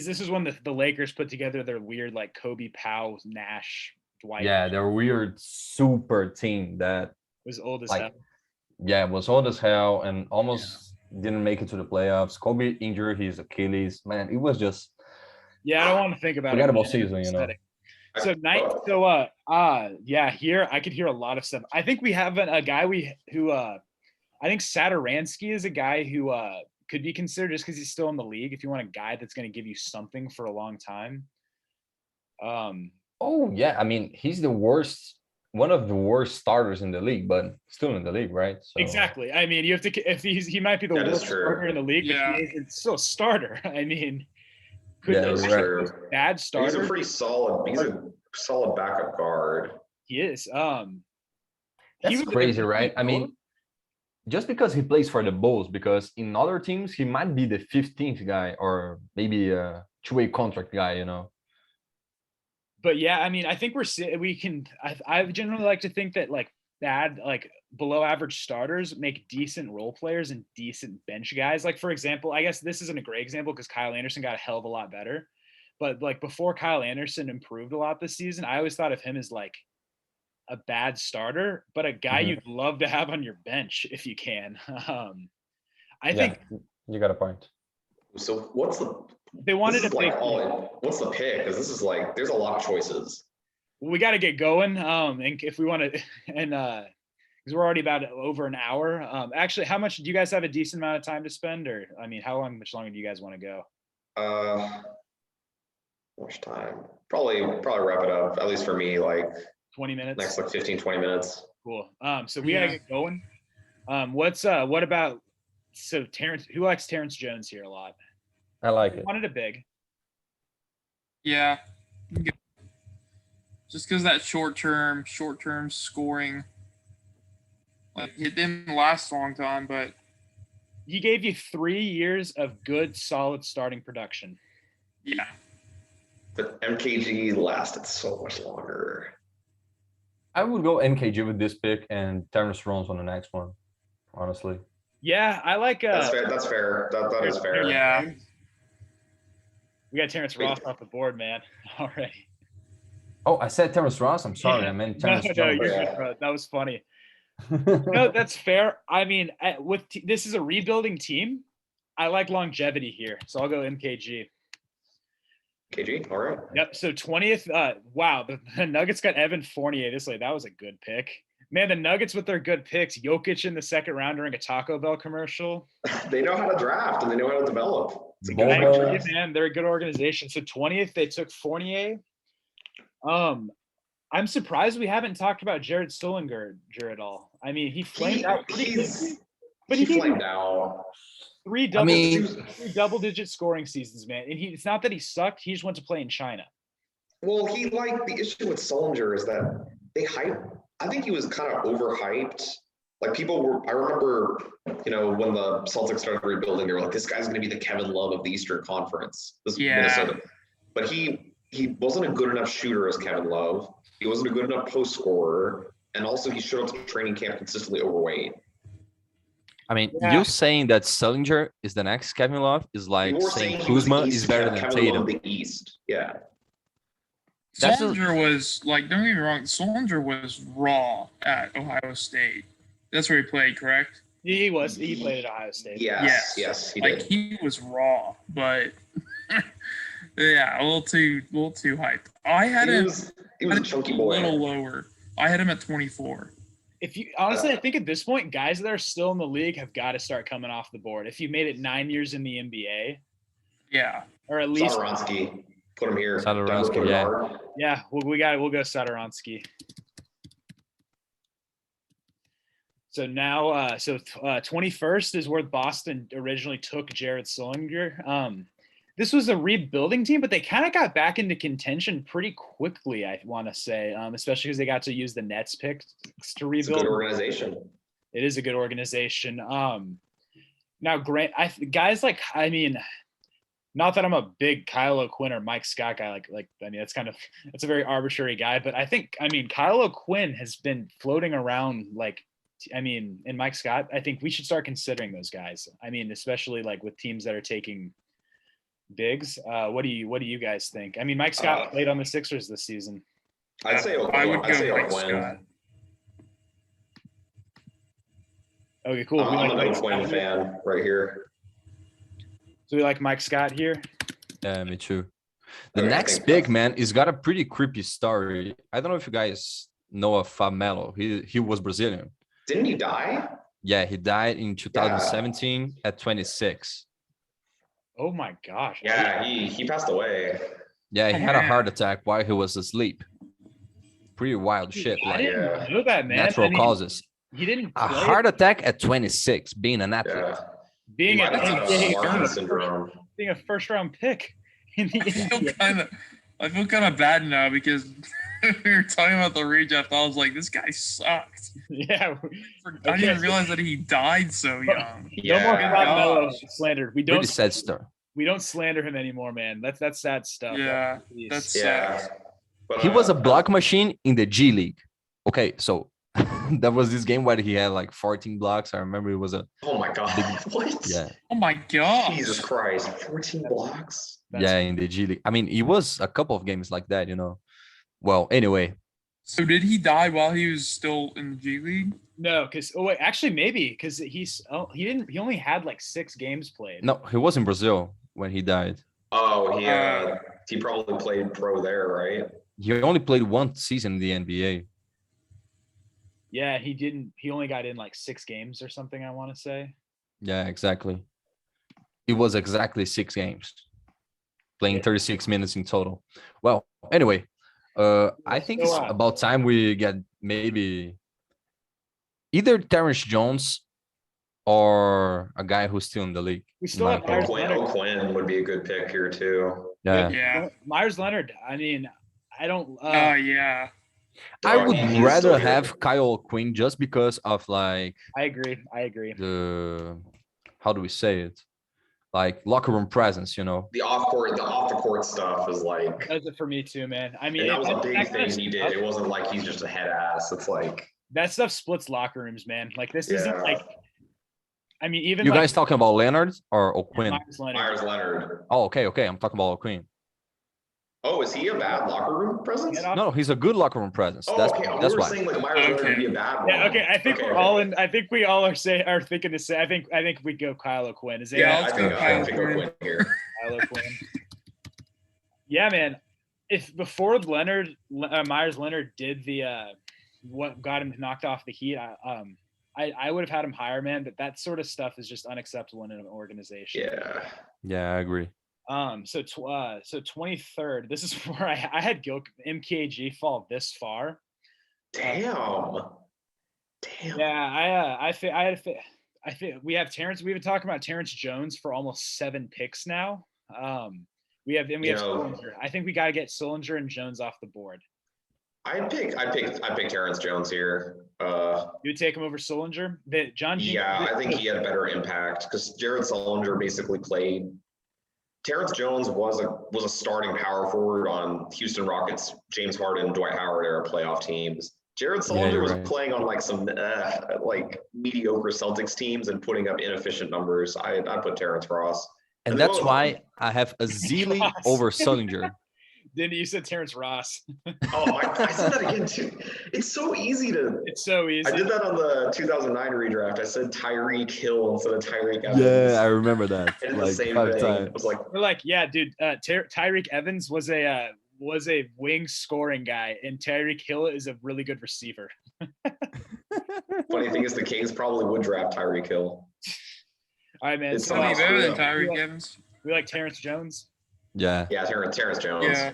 this is when the Lakers put together their weird like Kobe, Powell, Nash, Dwight. Yeah, they're weird super team that was old as like hell. yeah, was old as hell and almost didn't make it to the playoffs. Kobe injured his Achilles. Man, it was just Yeah, I don't want to think about forgettable it. season, you know. Yeah, here I could hear a lot of stuff. I think we have a guy who I think Saturansky is a guy who could be considered just because he's still in the league. If you want a guy that's going to give you something for a long time. Oh yeah, I mean he's the worst, one of the worst starters in the league, but still in the league, right? So, Exactly. I mean, you have to if he might be the That is worst true. starter in the league, Yeah. but he's still a starter. I mean, could Yeah, be that's a true. bad He's a starter. pretty solid. He's a solid backup guard. He is. That's was a crazy, good right? I mean, just because he plays for the Bulls, because in other teams he might be the 15th guy or maybe a two-way contract guy, you know. But yeah, I mean, I think I generally like to think that like bad, like below average starters make decent role players and decent bench guys. Like, for example, I guess this isn't a great example because Kyle Anderson got a hell of a lot better. But like before Kyle Anderson improved a lot this season, I always thought of him as like a bad starter, but a guy Mhm. you'd love to have on your bench if you can. I Yeah, think you got a point. So what's the? they wanted This to is like pick. what's the pick? Because this is like there's a lot of choices. We got to get going. And if we want to, and because we're already about over an hour. Actually, how much do you guys have a decent amount of time to spend, or I mean, much longer do you guys want to go? Much time? Probably wrap it up. At least for me, like 20 minutes. next like 15, 20 minutes. Cool. So we gotta get going. What about Terrence? Who likes Terrence Jones here a lot? I like it. Wanted a big. Yeah. Just because that short term scoring, like it didn't last a long time, but He gave you 3 years of good, solid starting production. yeah. But MKG lasted so much longer. I would go MKG with this pick and Terrence Rollins on the next one, honestly. Yeah, I like. That's fair. That's fair. That is fair. Yeah. We got Terrence Ross off the board, man. Already. Oh, I said Terrence Ross. I'm sorry, Yeah. I meant No, Terrence you're Jones. good, bro. That was funny. No, that's fair. I mean, this is a rebuilding team. I like longevity here, so I'll go MKG. KG, all right. Yep. So 20th. Wow, the Nuggets got Evan Fournier this way. That was a good pick. Man, the Nuggets with their good picks. Jokic in the second round during a Taco Bell commercial. They know how to draft and they know how to develop. It's a Bobo. good I agree, draft. man. They're a good organization. So 20th, they took Fournier. I'm surprised we haven't talked about Jared Stullinger at all. I mean, he flamed out pretty quickly, but he he gave flamed you out. three double-digit scoring seasons, man. And it's not that he sucked. He just went to play in China. Well, the issue with Sullinger is that I think he was kind of overhyped. Like I remember, when the Celtics started rebuilding, they were like, this guy's going to be the Kevin Love of the Eastern Conference. This is Yeah. Minnesota. But he he wasn't a good enough shooter as Kevin Love. He wasn't a good enough post scorer, and also he showed up to training camp consistently overweight. I mean, Yeah. you saying that Sullinger is the next Kevin Love is like People were saying he was the Kuzma East is better than Kevin Tatum. Love of the East. Yeah. That's a- Sullinger was like, don't get me wrong, Sullinger was raw at Ohio State. That's where he played, correct? He was. He played at Ohio State. Yes, he like did. he was raw, but yeah, a little too hyped. I had He him was a chunky boy. a little lower. I had him at 24. If you honestly, I think at this point, guys that are still in the league have got to start coming off the board. If you made it 9 years in the NBA, Yeah. or at least, Satoransky, put him here. Satoransky, Denver yeah. guard. yeah, we'll go Satoransky. So now, 21st is where Boston originally took Jared Sullinger. This was a rebuilding team, but they kind of got back into contention pretty quickly, I want to say, especially because they got to use the Nets picks to rebuild. It's a good organization. It is a good organization. Now, Grant, guys like, I mean, not that I'm a big Kyle O'Quinn or Mike Scott guy. I mean, that's a very arbitrary guy, but I think, I mean, Kyle O'Quinn has been floating around and Mike Scott, I think we should start considering those guys. I mean, especially like with teams that are taking bigs. What do you guys think? I mean, Mike Scott played on the Sixers this season. I'd say O'Quinn. I would go Mike O'Quinn. Scott. Okay, cool. I'm an Mike O'Quinn Scott. fan right here. So we like Mike Scott here. Yeah, me too. The Okay, I next think big that's- man is got a pretty creepy story. I don't know if you guys know of Fab Melo. He was Brazilian. Didn't he die? Yeah, he died in 2017 at 26. Oh my gosh. Yeah, he passed away. Yeah, he Oh, had a man. heart attack while he was asleep. Pretty wild shit. I Like didn't know that, man. natural I mean, causes. He didn't A play. heart attack at 26, being an athlete. Yeah. being He a, might have being Marfan a syndrome. being a first round pick in the NBA. I feel kind of bad now because we were talking about the redraft. I was like, this guy sucked. Yeah. I didn't even realize that he died so young. No more Yeah. Fab Melo Gosh. slandered. We Pretty don't sad story. we don't slander him anymore, man. That's sad stuff. Yeah, Please. that's Yeah. But, He was a block machine in the G League. Okay, so that was this game where he had like 14 blocks. I remember it was a Oh my god. What? yeah. Oh my god. Jesus Christ. 14 blocks. Yeah, in the G League. I mean, it was a couple of games like that, you know. Well, anyway, So did he die while he was still in the G League? No, actually maybe because he only had like 6 games played. no, he was in Brazil when he died. Oh, he probably played pro there, right? He only played one season in the NBA. Yeah, he didn't. He only got in like 6 games or something, I want to say. Yeah, exactly. It was exactly 6 games, playing 36 minutes in total. Well, anyway, I think it's about time we get maybe either Terrence Jones or a guy who's still in the league. We still my have Myers opinion. Leonard. O'Quinn would be a good pick here too. Yeah. Yeah. Myers Leonard. I mean, I don't. Oh yeah. I would He's still rather here. have Kyle Quinn just because of like I agree. the how do we say it? Like locker room presence, you know. The off the court stuff is like, Does it for me too, man. I mean, and that was a that big kind thing of he stuff- did. It wasn't like he's just a head ass. It's like, That stuff splits locker rooms, man. Like this Yeah. isn't like. I mean, even You like, guys talking about Leonard or O'Quinn? Myers Leonard. Myers Leonard. Oh, okay. I'm talking about O'Quinn. Oh, is he a bad locker room presence? Get off- No, he's a good locker room presence. Oh, That's okay. that's we were why. saying like Myers Leonard would be a bad one. Yeah. Okay. I think Okay, we're all in. I think we all are thinking to say. I think we go Kyle O'Quinn. Is it Yeah, let's I go think Kyle O'Quinn O'Quinn. here. Kyle O'Quinn? Yeah, man. If before Myers Leonard did the what got him knocked off the Heat, I would have had him higher, man. But that sort of stuff is just unacceptable in an organization. Yeah. Yeah, I agree. So 23rd. This is where I had MKG fall this far. Damn. Yeah, I think we have Terrence. We've been talking about Terrence Jones for almost 7 picks now. We have Sullinger. I think we got to get Sullinger and Jones off the board. I pick Terrence Jones here. You would take him over Sullinger. Yeah, I think he had a better impact because Jared Sullinger basically played Terrence Jones was a starting power forward on Houston Rockets, James Harden, Dwight Howard era playoff teams. Jared Sullinger was playing on like some like mediocre Celtics teams and putting up inefficient numbers. I'd put Terrence Ross. And that's why I have Azili over Sullinger. Didn't you said Terrence Ross? I said that again too. It's so easy to. It's so easy. I did that on the 2009 redraft. I said Tyreek Hill instead of Tyreek Evans. Yeah, I remember that. And like the same 5 thing. times. It was like, we're like, yeah, dude. Tyreek Evans was a wing scoring guy, and Tyreek Hill is a really good receiver. funny thing is, the Kings probably would draft Tyreek Hill. All right, man. It's So Probably better than Yeah. Tyreek Evans. we like Terrence Jones. Yeah. Yeah, Terrence Jones. Yeah.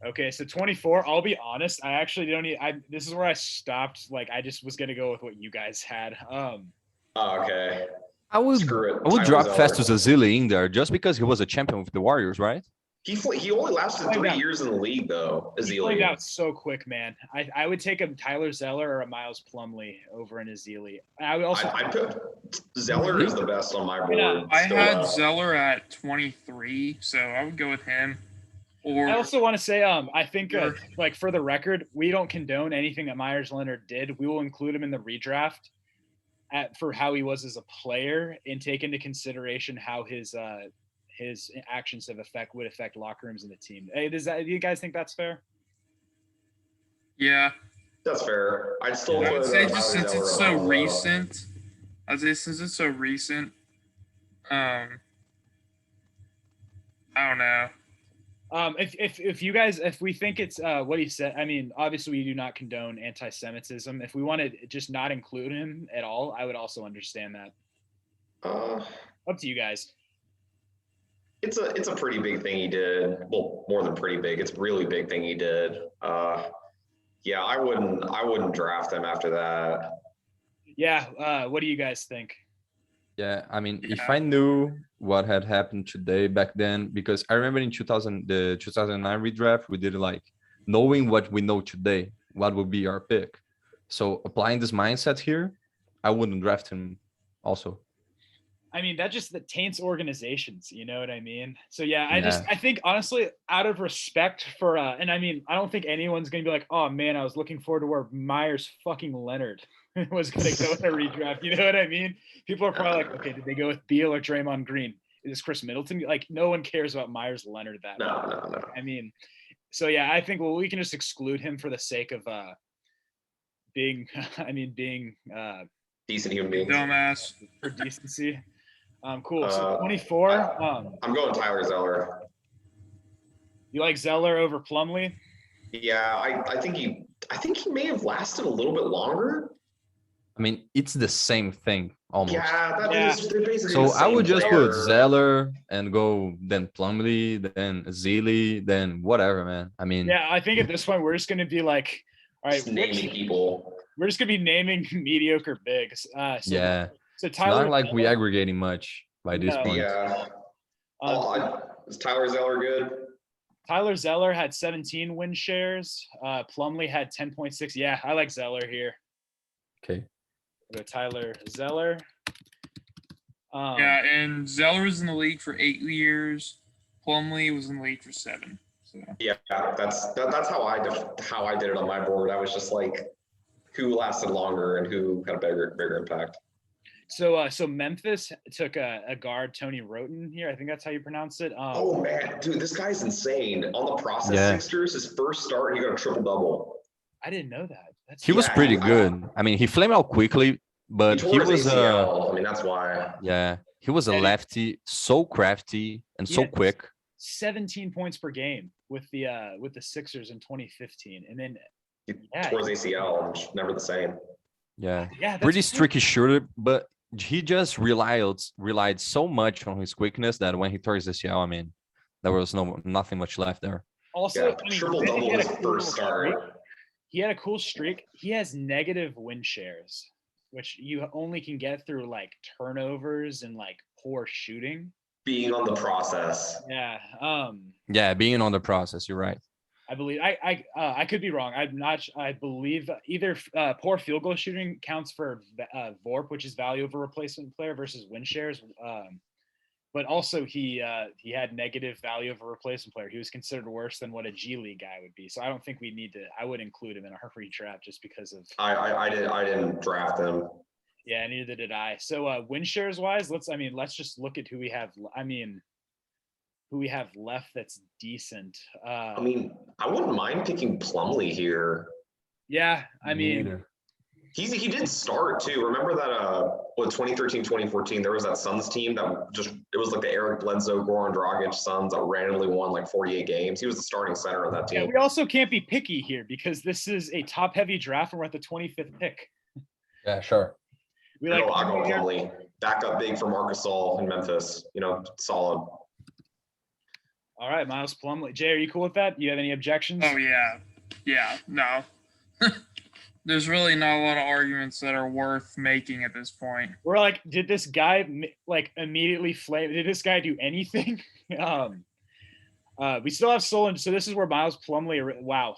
Okay, so 24. I'll be honest. I actually don't need. This is where I stopped. Like, I just was gonna go with what you guys had. Oh, okay. I would Screw it. drop Tyler Zeller. Festus Azili in there just because he was a champion with the Warriors, right? He only lasted 3 years in the league, though. He played Azili. out so quick, man. I would take a Tyler Zeller or a Miles Plumlee over an Azili. I would also. I put Zeller is the best on my board. I still, had Zeller at 23, so I would go with him. Or I also want to say, I think, Sure. like for the record, we don't condone anything that Myers Leonard did. We will include him in the redraft for how he was as a player and take into consideration how his actions would affect locker rooms and the team. Hey, do you guys think that's fair? yeah, That's fair. I'd still I put would say Tyler just since Zeller it's so above, recent. I'd say since it's so recent. I don't know. If we think it's what he said, I mean, obviously we do not condone anti-Semitism. If we want to just not include him at all, I would also understand that. Up to you guys. It's a pretty big thing he did. Well, more than pretty big. It's a really big thing he did. Yeah, I wouldn't draft him after that. Yeah. What do you guys think? Yeah, I mean, if I knew what had happened today back then, because I remember in the 2009 redraft, we did like knowing what we know today, what would be our pick. So applying this mindset here, I wouldn't draft him also. I mean, that taints organizations, you know what I mean? So yeah, I think honestly, out of respect for, and I mean, I don't think anyone's going to be like, oh man, I was looking forward to where Myers fucking Leonard was going to go in a redraft. You know what I mean? People are probably like, okay, did they go with Beal or Draymond Green? Is this Chris Middleton? Like, no one cares about Myers Leonard that much. No. I mean, so yeah, I think, well, we can just exclude him for the sake of being Decent human beings. Dumbass. for decency. Cool. So 24. I'm going Tyler Zeller. You like Zeller over Plumlee? Yeah, I think he may have lasted a little bit longer. I mean, it's the same thing almost. Yeah, they're basically So the I would same just player. put Zeller and go then Plumlee, then Azili, then whatever, man. I mean, Yeah, I think at this point we're just going to be like, all right, Just naming people. we're just going to be naming mediocre bigs. yeah. So It's Tyler, not like we aggregating much by this No. point. Yeah. Is Tyler Zeller good? Tyler Zeller had 17 win shares. Plumlee had 10.6. Yeah, I like Zeller here. Okay. We'll go Tyler Zeller. Yeah, and Zeller was in the league for 8 years. Plumlee was in the league for 7. So Yeah, that's how I did it on my board. I was just like, who lasted longer and who had a bigger impact. So Memphis took a guard, Tony Roten here. I think that's how you pronounce it. Oh man, dude, this guy's insane. On the process Yeah. Sixers, his first start, he got a triple double. I didn't know that. He was Yeah, pretty he- good. I mean, he flamed out quickly, but He he tore his was ACL. I mean, that's why. yeah, he was a And he- lefty, so crafty and so Yeah. quick. 17 points per game with the Sixers in 2015, and then He Yeah. tore his ACL. And just never the same. Yeah. yeah, that's Pretty crazy. streaky shooter, but he just relied so much on his quickness that when he tore his ACL, I mean, there was nothing much left there. Also, Yeah, I mean, triple he double had a his cool first little start. streak. He had a cool streak. He has negative win shares, which you only can get through like turnovers and like poor shooting. Being on the process. Yeah. Yeah, being on the process, you're right. I believe I could be wrong. I'm not. I believe either poor field goal shooting counts for VORP, which is value over replacement player, versus win shares. but also he had negative value of a replacement player. He was considered worse than what a G League guy would be. So I don't think we need to. I would include him in our redraft just because of. I didn't draft him. Yeah, neither did I. So win shares wise, let's just look at who we have. Who we have left that's decent. I mean, I wouldn't mind picking Plumlee here. Yeah, I Me mean, neither. He did start too. Remember that 2013, 2014, there was that Suns team that it was like the Eric Bledsoe, Goran Dragic Suns that randomly won like 48 games. He was the starting center of that team. yeah, we also can't be picky here because this is a top heavy draft and we're at the 25th pick. Yeah, sure. We like I'll go Plumlee here. Plumlee. Back up big for Marc Gasol in Memphis. Solid. All right, Miles Plumlee. Jay, are you cool with that? You have any objections? Oh yeah, no. There's really not a lot of arguments that are worth making at this point. We're like, did this guy like immediately flame? Did this guy do anything? We still have Solinger. So this is where Miles Plumlee. Wow,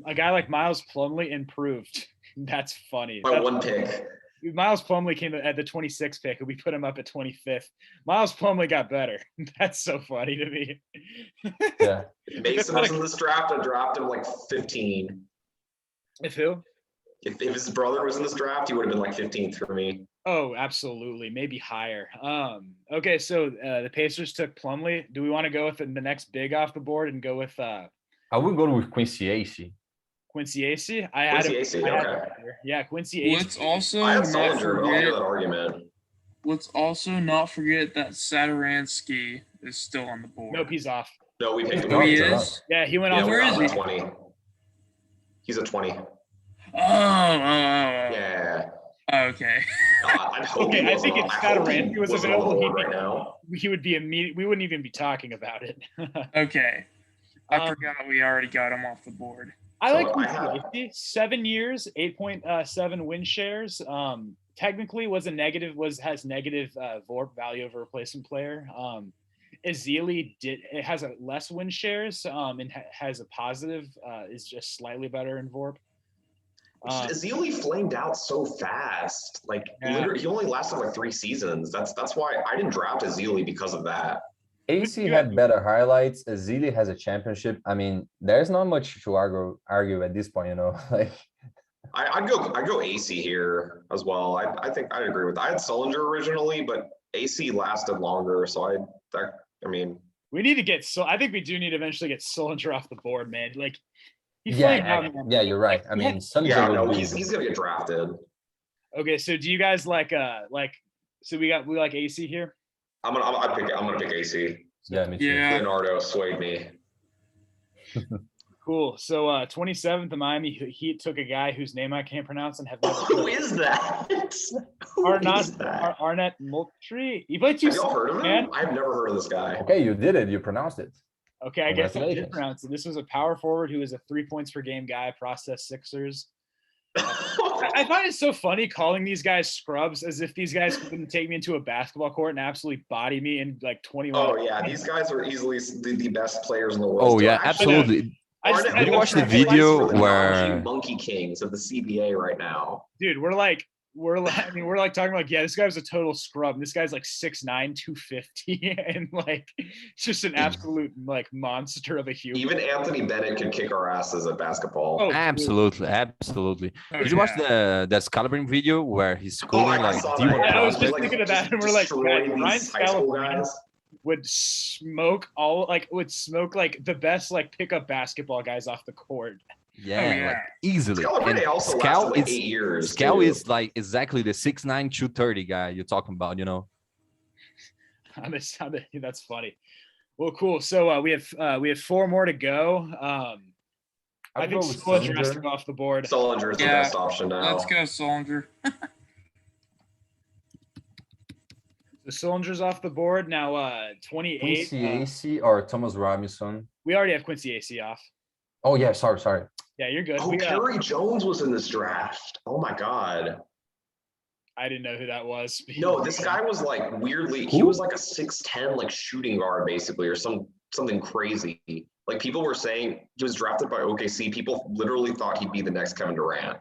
a guy like Miles Plumlee improved. That's funny. By one pick. Miles Plumlee came at the 26th pick, and we put him up at 25th. Miles Plumlee got better. That's so funny to me. Yeah. If Mason was in this draft, I'd draft him like 15. If who? If his brother was in this draft, he would have been like 15th for me. Oh, absolutely. Maybe higher. Okay, so the Pacers took Plumlee. Do we want to go with the next big off the board and go with I would go with Quincy Acey. Quincy Acey? Quincy Acey, okay. Yeah, Quincy Acey. Let's also I have not Solinger, but I'll hear that forget. argument. Let's also not forget that Satoransky is still on the board. Nope, he's off. No, we picked him Oh, up. he He's is. Yeah, he went Yeah, off. Where we're is at he? 20. He's a 20. Oh. Yeah. Okay. I'd hope Okay, he I wasn't think on- if I hope he Satoransky was wasn't on the available, board right now. He would be immediate. We wouldn't even be talking about it. Okay. I Um, forgot we already got him off the board. I So like I Quincy have- Acey. 7 years, 8.7 win shares. Technically has negative VORP value of a replacement player. Ezeli has a less win shares and has a positive, is just slightly better in VORP. Ezeli flamed out so fast. Like Yeah. literally, he only lasted like 3 seasons. That's why I didn't draft Ezeli because of that. AC you- had better highlights. Azili has a championship. I mean, there's not much to argue at this point, Like, I'd go AC here as well. I think I'd agree with that. I had Solinger originally, but AC lasted longer. So I mean, We need to get I think we do need to eventually get Solinger off the board, man. Like, he yeah, flamed out, man. yeah, you're right. I mean, Solinger yeah, would no, be- he's gonna get drafted. Okay, so do you guys like so we like AC here? I'm gonna pick AC. yeah, me too. Yeah. Leonardo swayed me. Cool. So 27th, the Miami Heat took a guy whose name I can't pronounce and have never Who is that? Who is that? Arnett Moultrie. He played 2 Have y'all heard of him? man. I've never heard of this guy. Okay, you did it. You pronounced it. Okay, I guess I did Congratulations. pronounce it. This was a power forward who was a 3 points per game guy, process Sixers. I find it so funny calling these guys scrubs as if these guys couldn't take me into a basketball court and absolutely body me in like 21. Oh yeah, these guys are easily the best players in the world. Oh Still, yeah, actually, absolutely. Did you watch the Arnett video Moultrie where- Monkey Kings of the CBA right now? Dude, we're like talking like, yeah, this guy was a total scrub. And this guy's like 6'9", 250, and like just an absolute like monster of a human. Even Anthony Bennett could kick our asses at basketball. Oh, Absolutely, absolutely. Oh, Did you watch yeah. that Scalabrine video where he's schooling I like saw deep- that. Yeah, I was They, just like, thinking of that, and we're like, destroying man, these Ryan high school Scalabrine guys. would smoke like the best like pickup basketball guys off the court. yeah, yeah. like easily. Scalabrine also lasted like 8 years. Scal too. is like exactly the 6'9", 230 guy you're talking about, That's funny. Well, cool. So we have 4 more to go. I think Solinger has to go off the board. Solinger is the Yeah, best option now. Let's go, Solinger. The Solinger's off the board now. 28. Quincy Acey or Thomas Robinson. We already have Quincy Acey off. Oh yeah, sorry. Yeah, you're good. Oh, Perry Jones was in this draft. Oh my god. I didn't know who that was. No, this guy was like weirdly. He was like a 6'10" like shooting guard basically, or something crazy. Like people were saying he was drafted by OKC. People literally thought he'd be the next Kevin Durant.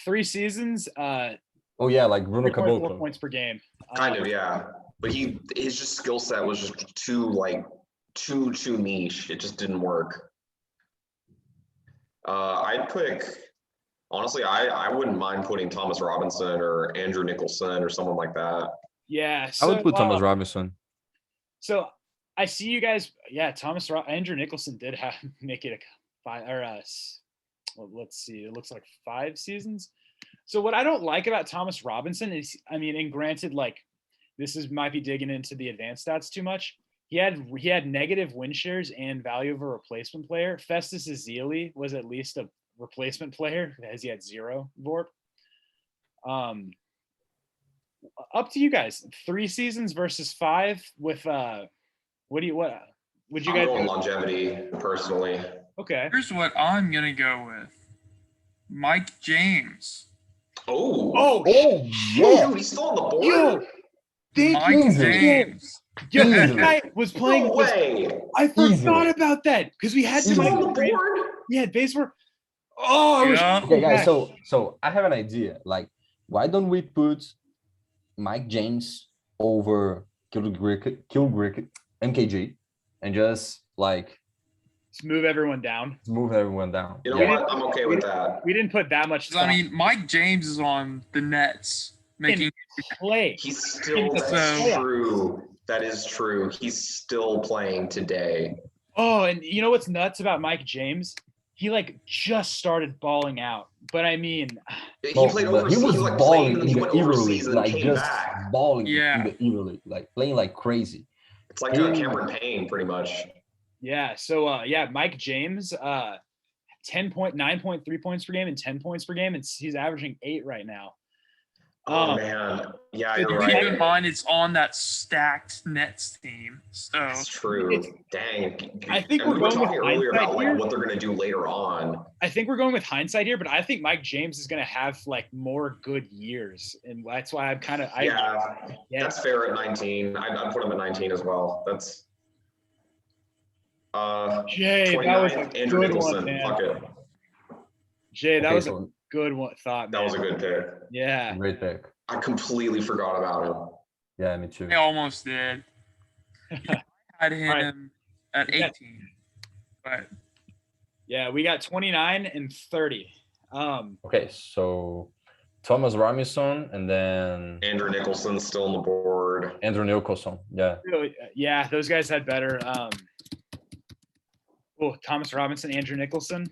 3 seasons. Well, Oh yeah, like Bruno 3.4 Caboclo. points per game. Kind of, yeah. But his just skill set was just too niche. It just didn't work. I'd pick, honestly, I wouldn't mind putting Thomas Robinson or Andrew Nicholson or someone like that. Yeah. I So, would put Thomas Robinson. So I see you guys. Yeah, Andrew Nicholson did make it a 5 or well, let's see. It looks like 5 seasons. So what I don't like about Thomas Robinson is, I mean, and granted, like might be digging into the advanced stats too much. He had negative win shares and value of a replacement player. Festus Ezeli was at least a replacement player as he had 0 VORP. Up to you guys. 3 seasons versus 5 with what would you I'm guys going do? longevity personally. Okay. Here's what I'm gonna go with. Mike James. Oh, yeah. dude, he's still on the board. Yo, thank Mike you. James. Yo, this Easily. guy was playing. No way. I forgot Easily. about that because we had He's to still make on the board. We had base for. Oh, I wish. Yeah. Okay, guys. So I have an idea. Like, why don't we put Mike James over Kilgrick, MKG, and just like Let's move everyone down. move everyone down? You know Yeah. what? I'm okay with that. We didn't put that much. 'Cause, I mean, Mike James is on the Nets making. play. He's still. So- That's true. That is true. He's still playing today. Oh, and you know what's nuts about Mike James? He like just started balling out, but I mean, He No, played but overseas. he was He like balling played, and in he the went Euro overseas League, and like came just back. balling Yeah. in the Euro League, like playing like crazy. It's like Cameron Payne, pretty much. yeah. So yeah, Mike James, 9.3 points per game and 10 points per game, and he's averaging 8 right now. Oh man, yeah, you're Keep in right. mind, it's on that stacked Nets team. So That's true. Dang. I think And we're we were going with talking earlier about hindsight here. like what they're gonna do later on. I think we're going with hindsight here, but I think Mike James is going to have like more good years, and that's why I'm kind of Yeah, yeah. that's fair at 19. I'd put him at 19 as well. That's Jay, that was 29th, a Andrew good Nicholson. one, man. Fuck it. Jay, that Okay, was a so good one thought, man. That was a good pick. Yeah. great pick. I completely forgot about him. Yeah, me too. I almost did. I had him Alright. at Yeah. 18, but Yeah, we got 29 and 30. Okay, so Thomas Robinson and then Andrew Nicholson's still on the board. Andrew Nicholson. Yeah. Yeah, those guys had better. Thomas Robinson, Andrew Nicholson.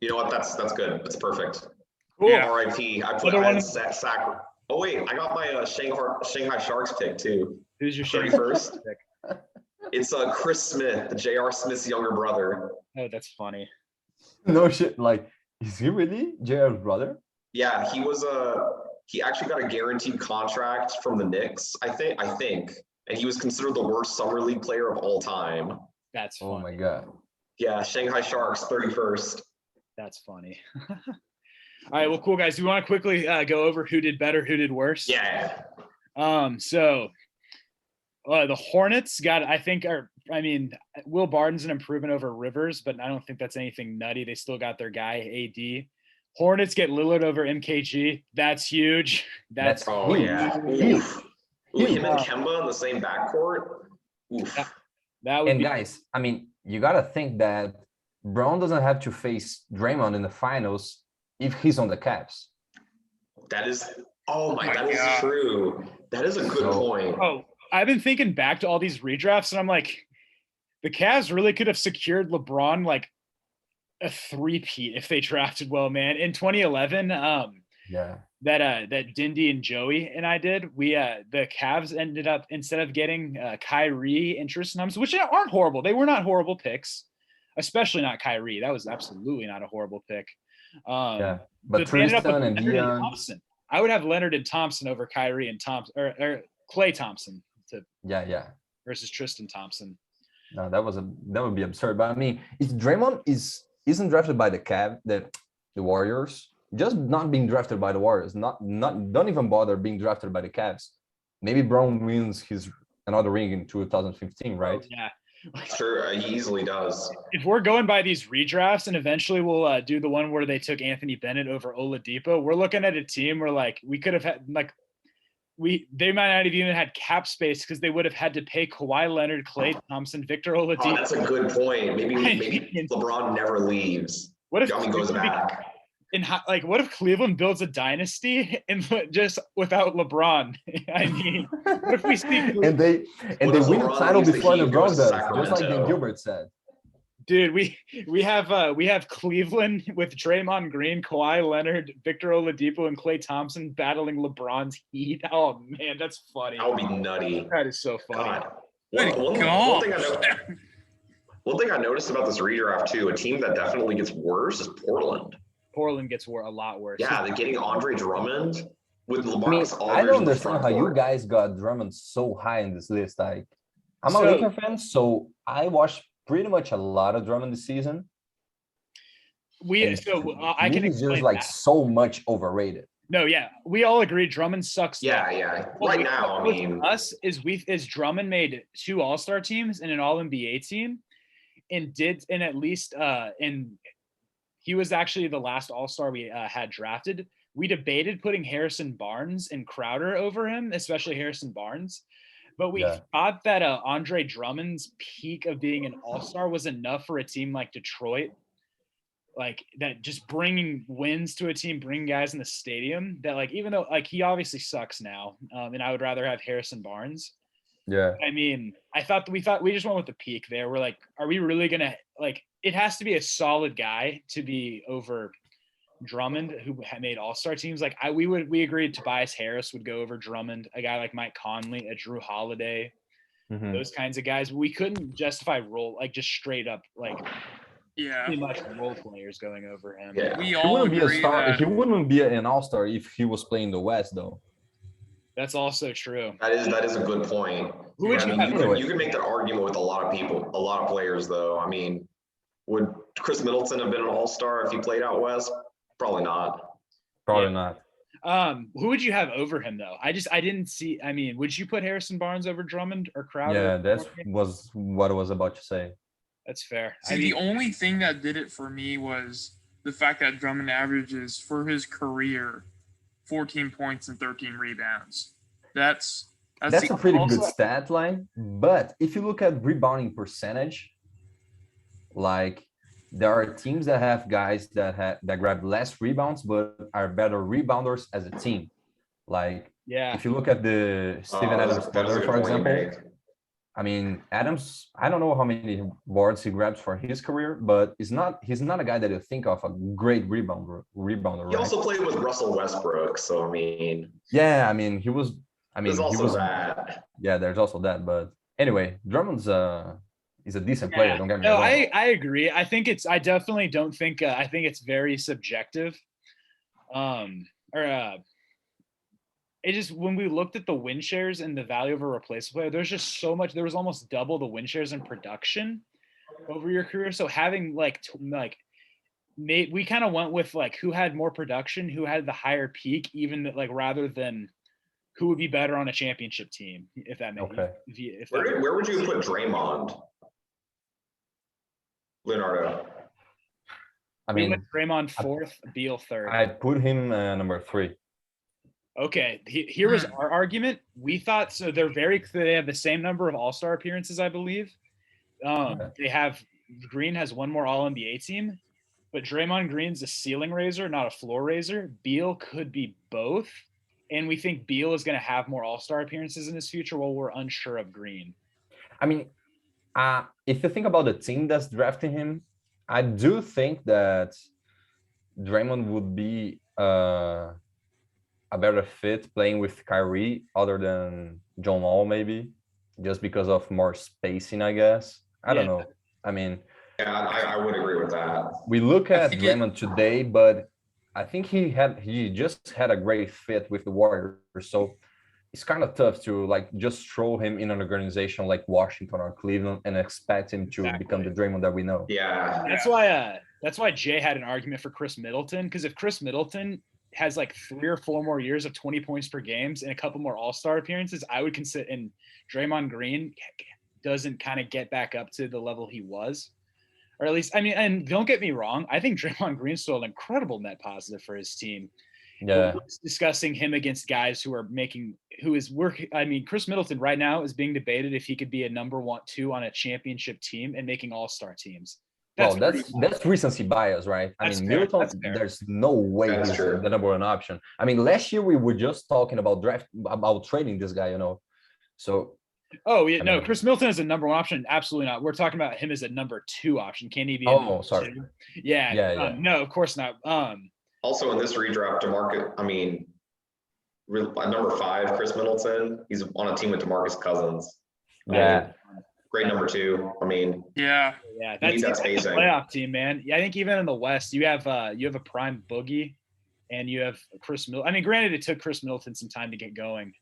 You know what? That's good. That's perfect. Cool. Yeah. R.I.P. I put Other one- Sack. Oh wait, I got my Shanghai Sharks pick too. Who's your shitty 31st. It's Chris Smith, the J.R. Smith's younger brother. Oh, that's funny. No shit. Like, is he really JR's brother? Yeah, he actually got a guaranteed contract from the Knicks, I think, and he was considered the worst summer league player of all time. That's Oh funny. my god. Yeah, Shanghai Sharks, 31st. That's funny. All right, well, cool guys. Do we want to quickly go over who did better, who did worse? Yeah. So the Hornets got, Will Barton's an improvement over Rivers, but I don't think that's anything nutty. They still got their guy, AD. Hornets get Lillard over MKG. That's huge. That's Oh yeah. Huge. Oof. Ooh, him and Kemba in the same backcourt. Oof. that would And be guys, I mean, you gotta think that Brown doesn't have to face Draymond in the finals if he's on the Cavs. That is. Oh my, my that is God. true. That is a good So- point. Oh, I've been thinking back to all these redrafts, and I'm like, the Cavs really could have secured LeBron like a three-peat if they drafted well, man. In 2011, Yeah. that Dindy and Joey and I did, the Cavs ended up, instead of getting Kyrie and Tristan Thompson, which aren't horrible, they were not horrible picks, especially not Kyrie. That was absolutely not a horrible pick. Yeah. But they ended up with Tristan and Leonard Dion. Thompson. I would have Leonard and Thompson over Kyrie and Thompson, or Klay Thompson Yeah. versus Tristan Thompson. No, that would be absurd. But I mean, if Draymond isn't drafted by the Warriors, just not being drafted by the Warriors, don't even bother being drafted by the Cavs. Maybe Brown wins his another ring in 2015, right? Yeah. Sure, he easily does. If we're going by these redrafts, and eventually we'll do the one where they took Anthony Bennett over Oladipo, we're looking at a team where like we could have had like they might not have even had cap space because they would have had to pay Kawhi Leonard, Klay Thompson, Victor Oladipo. Oh, that's a good point. Maybe LeBron never leaves. What if Yummy goes back? Like, what if Cleveland builds a dynasty and just without LeBron? I mean, what if we see and they win a title before LeBron does, just like Dan Gilbert said. Dude, we have Cleveland with Draymond Green, Kawhi Leonard, Victor Oladipo, and Klay Thompson battling LeBron's Heat. Oh man, that's funny. That would be nutty. That is so funny. God. One thing I noticed about this redraft too, a team that definitely gets worse is Portland. Portland gets a lot worse. Yeah, they're getting Andre Drummond with LaMarcus Aldridge. I don't understand how you guys got Drummond so high in this list. Like, I'm a Lakers fan, so I watched pretty much a lot of Drummond this season. I can explain just like so much overrated. No, yeah, we all agree Drummond sucks. Yeah. Right now, I mean, is Drummond made 2 All-Star teams and an All-NBA team, and he was actually the last All-Star we had drafted. We debated putting Harrison Barnes and Crowder over him, especially Harrison Barnes. But we thought that Andre Drummond's peak of being an All-Star was enough for a team like Detroit, like that, just bringing wins to a team, bringing guys in the stadium. That like, even though like he obviously sucks now, and I would rather have Harrison Barnes. Yeah. I mean, we just went with the peak there. We're like, are we really gonna like? It has to be a solid guy to be over Drummond, who had made All-Star teams. Like we agreed Tobias Harris would go over Drummond, a guy like Mike Conley, a Drew Holiday, those kinds of guys. We couldn't justify just straight up like pretty much role players going over him. Yeah. We all agree he wouldn't be an All-Star if he was playing the West though. That's also true. That is a good point. Who would you can make that argument with a lot of people, a lot of players though. I mean, would Chris Middleton have been an All-Star if he played out West? Probably not. Probably not. Who would you have over him though? I didn't see. I mean, would you put Harrison Barnes over Drummond or Crowder? Yeah, that was what I was about to say. That's fair. See, the only thing that did it for me was the fact that Drummond averages for his career 14 points and 13 rebounds. That's a pretty good stat line. But if you look at rebounding percentage, like there are teams that have guys that grab less rebounds but are better rebounders as a team. Like if you look at the Steven Adams standard, for example, I mean Adams, I don't know how many boards he grabs for his career, but he's not a guy that you think of a great rebounder. He also played with Russell Westbrook, so I mean. Yeah, I mean he was. I mean, there's also that. Yeah, there's also that. But anyway, Drummond's he's a decent player. Don't get me wrong. I agree. I definitely don't think. I think it's very subjective. It just, when we looked at the win shares and the value of a replacement player, there's just so much. There was almost double the win shares in production over your career. So having we kind of went with like who had more production, who had the higher peak, even like rather than who would be better on a championship team, if that makes sense. Where would you put Draymond? Leonardo. I mean, Draymond 4th, Beal 3rd. I'd put him number 3. Okay, here was our argument. We thought so. They have the same number of All-Star appearances, I believe. Green has one more All-NBA team, but Draymond Green's a ceiling raiser, not a floor raiser. Beal could be both, and we think Beal is going to have more All-Star appearances in his future, while we're unsure of Green. I mean, if you think about the team that's drafting him, I do think that Draymond would be a better fit playing with Kyrie other than John Wall, maybe, just because of more spacing, I guess. I don't know. I mean, I would agree with that. We look at Draymond today, but I think he just had a great fit with the Warriors. So it's kind of tough to like just throw him in an organization like Washington or Cleveland and expect him to become the Draymond that we know. Yeah. That's why Jay had an argument for Chris Middleton, because if Chris Middleton has like 3 or 4 more years of 20 points per games and a couple more All-Star appearances, I would consider, and Draymond Green doesn't kind of get back up to the level he was. Or at least, I mean, and don't get me wrong, I think Draymond Green's still an incredible net positive for his team. Yeah. Discussing him against guys who are working. I mean, Chris Middleton right now is being debated if he could be a number 2 on a championship team and making all-star teams. That's recency bias, right? I mean, Middleton, there's no way he's the number 1 option. I mean, last year we were just talking about trading this guy, So. Oh yeah, no, Chris Middleton is a number 1 option. Absolutely not. We're talking about him as a number 2 option. Can he be? Sorry. 2? Yeah. No, of course not. Also in this redraft, number 5, Chris Middleton. He's on a team with DeMarcus Cousins. Yeah. Great number 2. I mean, yeah, that's that spacing. Playoff team, man. Yeah, I think even in the West, you have a prime Boogie, and you have Chris Middleton. I mean, granted, it took Chris Middleton some time to get going.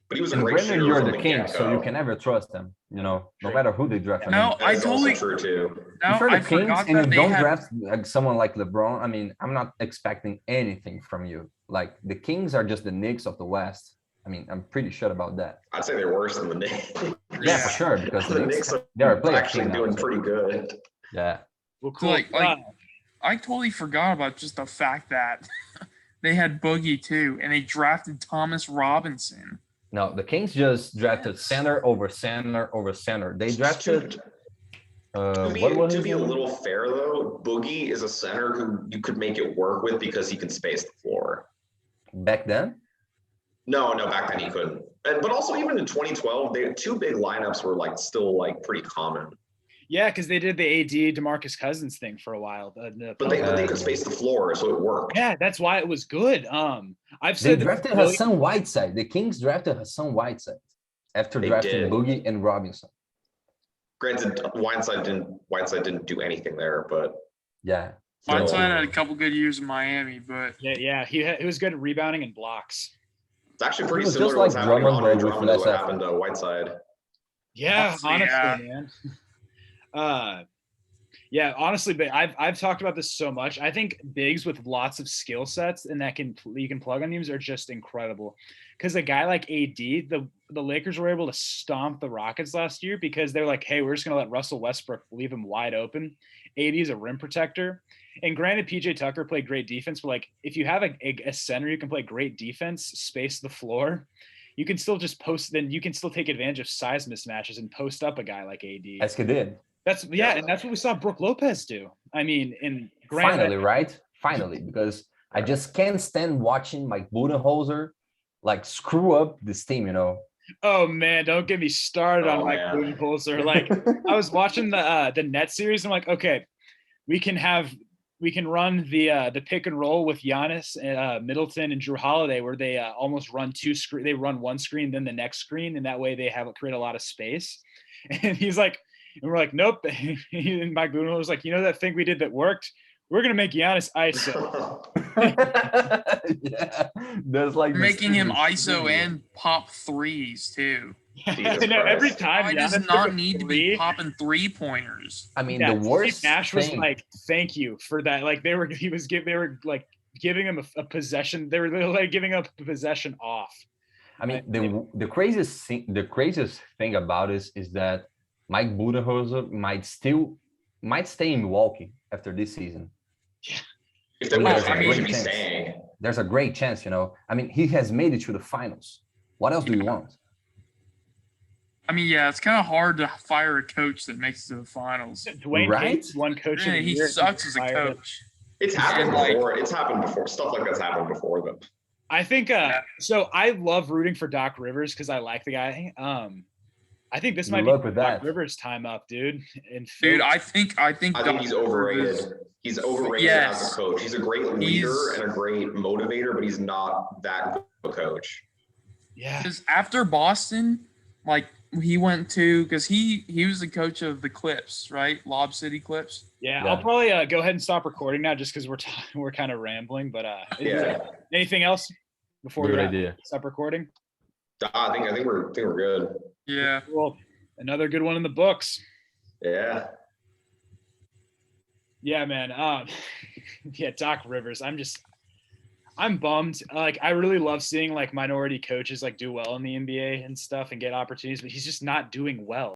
But he was a great shooter. You're the king, so you can never trust them. No matter who they draft. No, I totally true too. No, if you're the Kings and you don't draft someone like LeBron, I mean, I'm not expecting anything from you. Like the Kings are just the Knicks of the West. I mean, I'm pretty sure about that. I'd say they're worse than the Knicks. Yeah, for sure, because the Knicks are actually doing pretty good. Yeah. Well, cool. I totally forgot about just the fact that they had Boogie too, and they drafted Thomas Robinson. No, the Kings just drafted center over center over center. They drafted. To be a little fair though, Boogie is a center who you could make it work with because he can space the floor. Back then? No, back then he couldn't. But also even in 2012, they had 2 big lineups were still pretty common. Yeah, because they did the AD DeMarcus Cousins thing for a while. But they could space the floor, so it worked. Yeah, that's why it was good. They drafted Hassan Whiteside. The Kings drafted Hassan Whiteside after drafting Boogie and Robinson. Granted, Whiteside didn't do anything there, but yeah. Whiteside had a couple good years in Miami, but yeah, he was good at rebounding and blocks. It's actually pretty similar to what's happening to what happened to Whiteside. Yeah, honestly, man. Yeah, honestly, but I've talked about this so much. I think bigs with lots of skill sets and you can plug on teams are just incredible. Because a guy like AD, the Lakers were able to stomp the Rockets last year because they're like, hey, we're just gonna let Russell Westbrook leave him wide open. AD is a rim protector. And granted, PJ Tucker played great defense, but if you have a center who can play great defense, space the floor, you can still just then you can still take advantage of size mismatches and post up a guy like AD. As he did. And that's what we saw Brook Lopez do. I mean, Finally, because I just can't stand watching Mike Budenholzer screw up this team, Oh man, don't get me started on Mike Budenholzer. I was watching the Nets series. I'm like, okay, we can run the pick and roll with Giannis, Middleton, and Drew Holiday, where they almost run they run one screen, then the next screen, and that way they create a lot of space. And he's like, and we're like, nope. And Mike Budenholzer was like, that thing we did that worked? We're gonna make Giannis ISO. Yeah, there's making him ISO and pop threes too. Every time he does not need to be popping 3-pointers. I mean, the worst Nash was like, "Thank you for that." They were giving him a possession. They were giving up a possession off. I mean, the craziest thing about it is that Mike Budenholzer might stay in Milwaukee after this season. Yeah. If there's a great chance, I mean, he has made it to the finals. What else do you want? I mean, yeah, it's kind of hard to fire a coach that makes it to the finals. Dwayne Cade's one coach. Yeah, he sucks as a coach. It's happened before. It's happened before. Stuff like that's happened before, though. I think. So I love rooting for Doc Rivers because I like the guy. I think this might be Doc Rivers' time up, dude. Dude, I think he's overrated. He's overrated as a coach. He's a great leader and a great motivator, but he's not that good of a coach. Yeah. Because after Boston, he went to because he was the coach of the Clips, right? Lob City Clips. Yeah. I'll probably go ahead and stop recording now just because we're kind of rambling. But anything else before we stop recording? I think we're good. Yeah. Well, another good one in the books. Yeah. Yeah, man. Yeah, Doc Rivers. I'm bummed. I really love seeing minority coaches do well in the NBA and stuff and get opportunities, but he's just not doing well.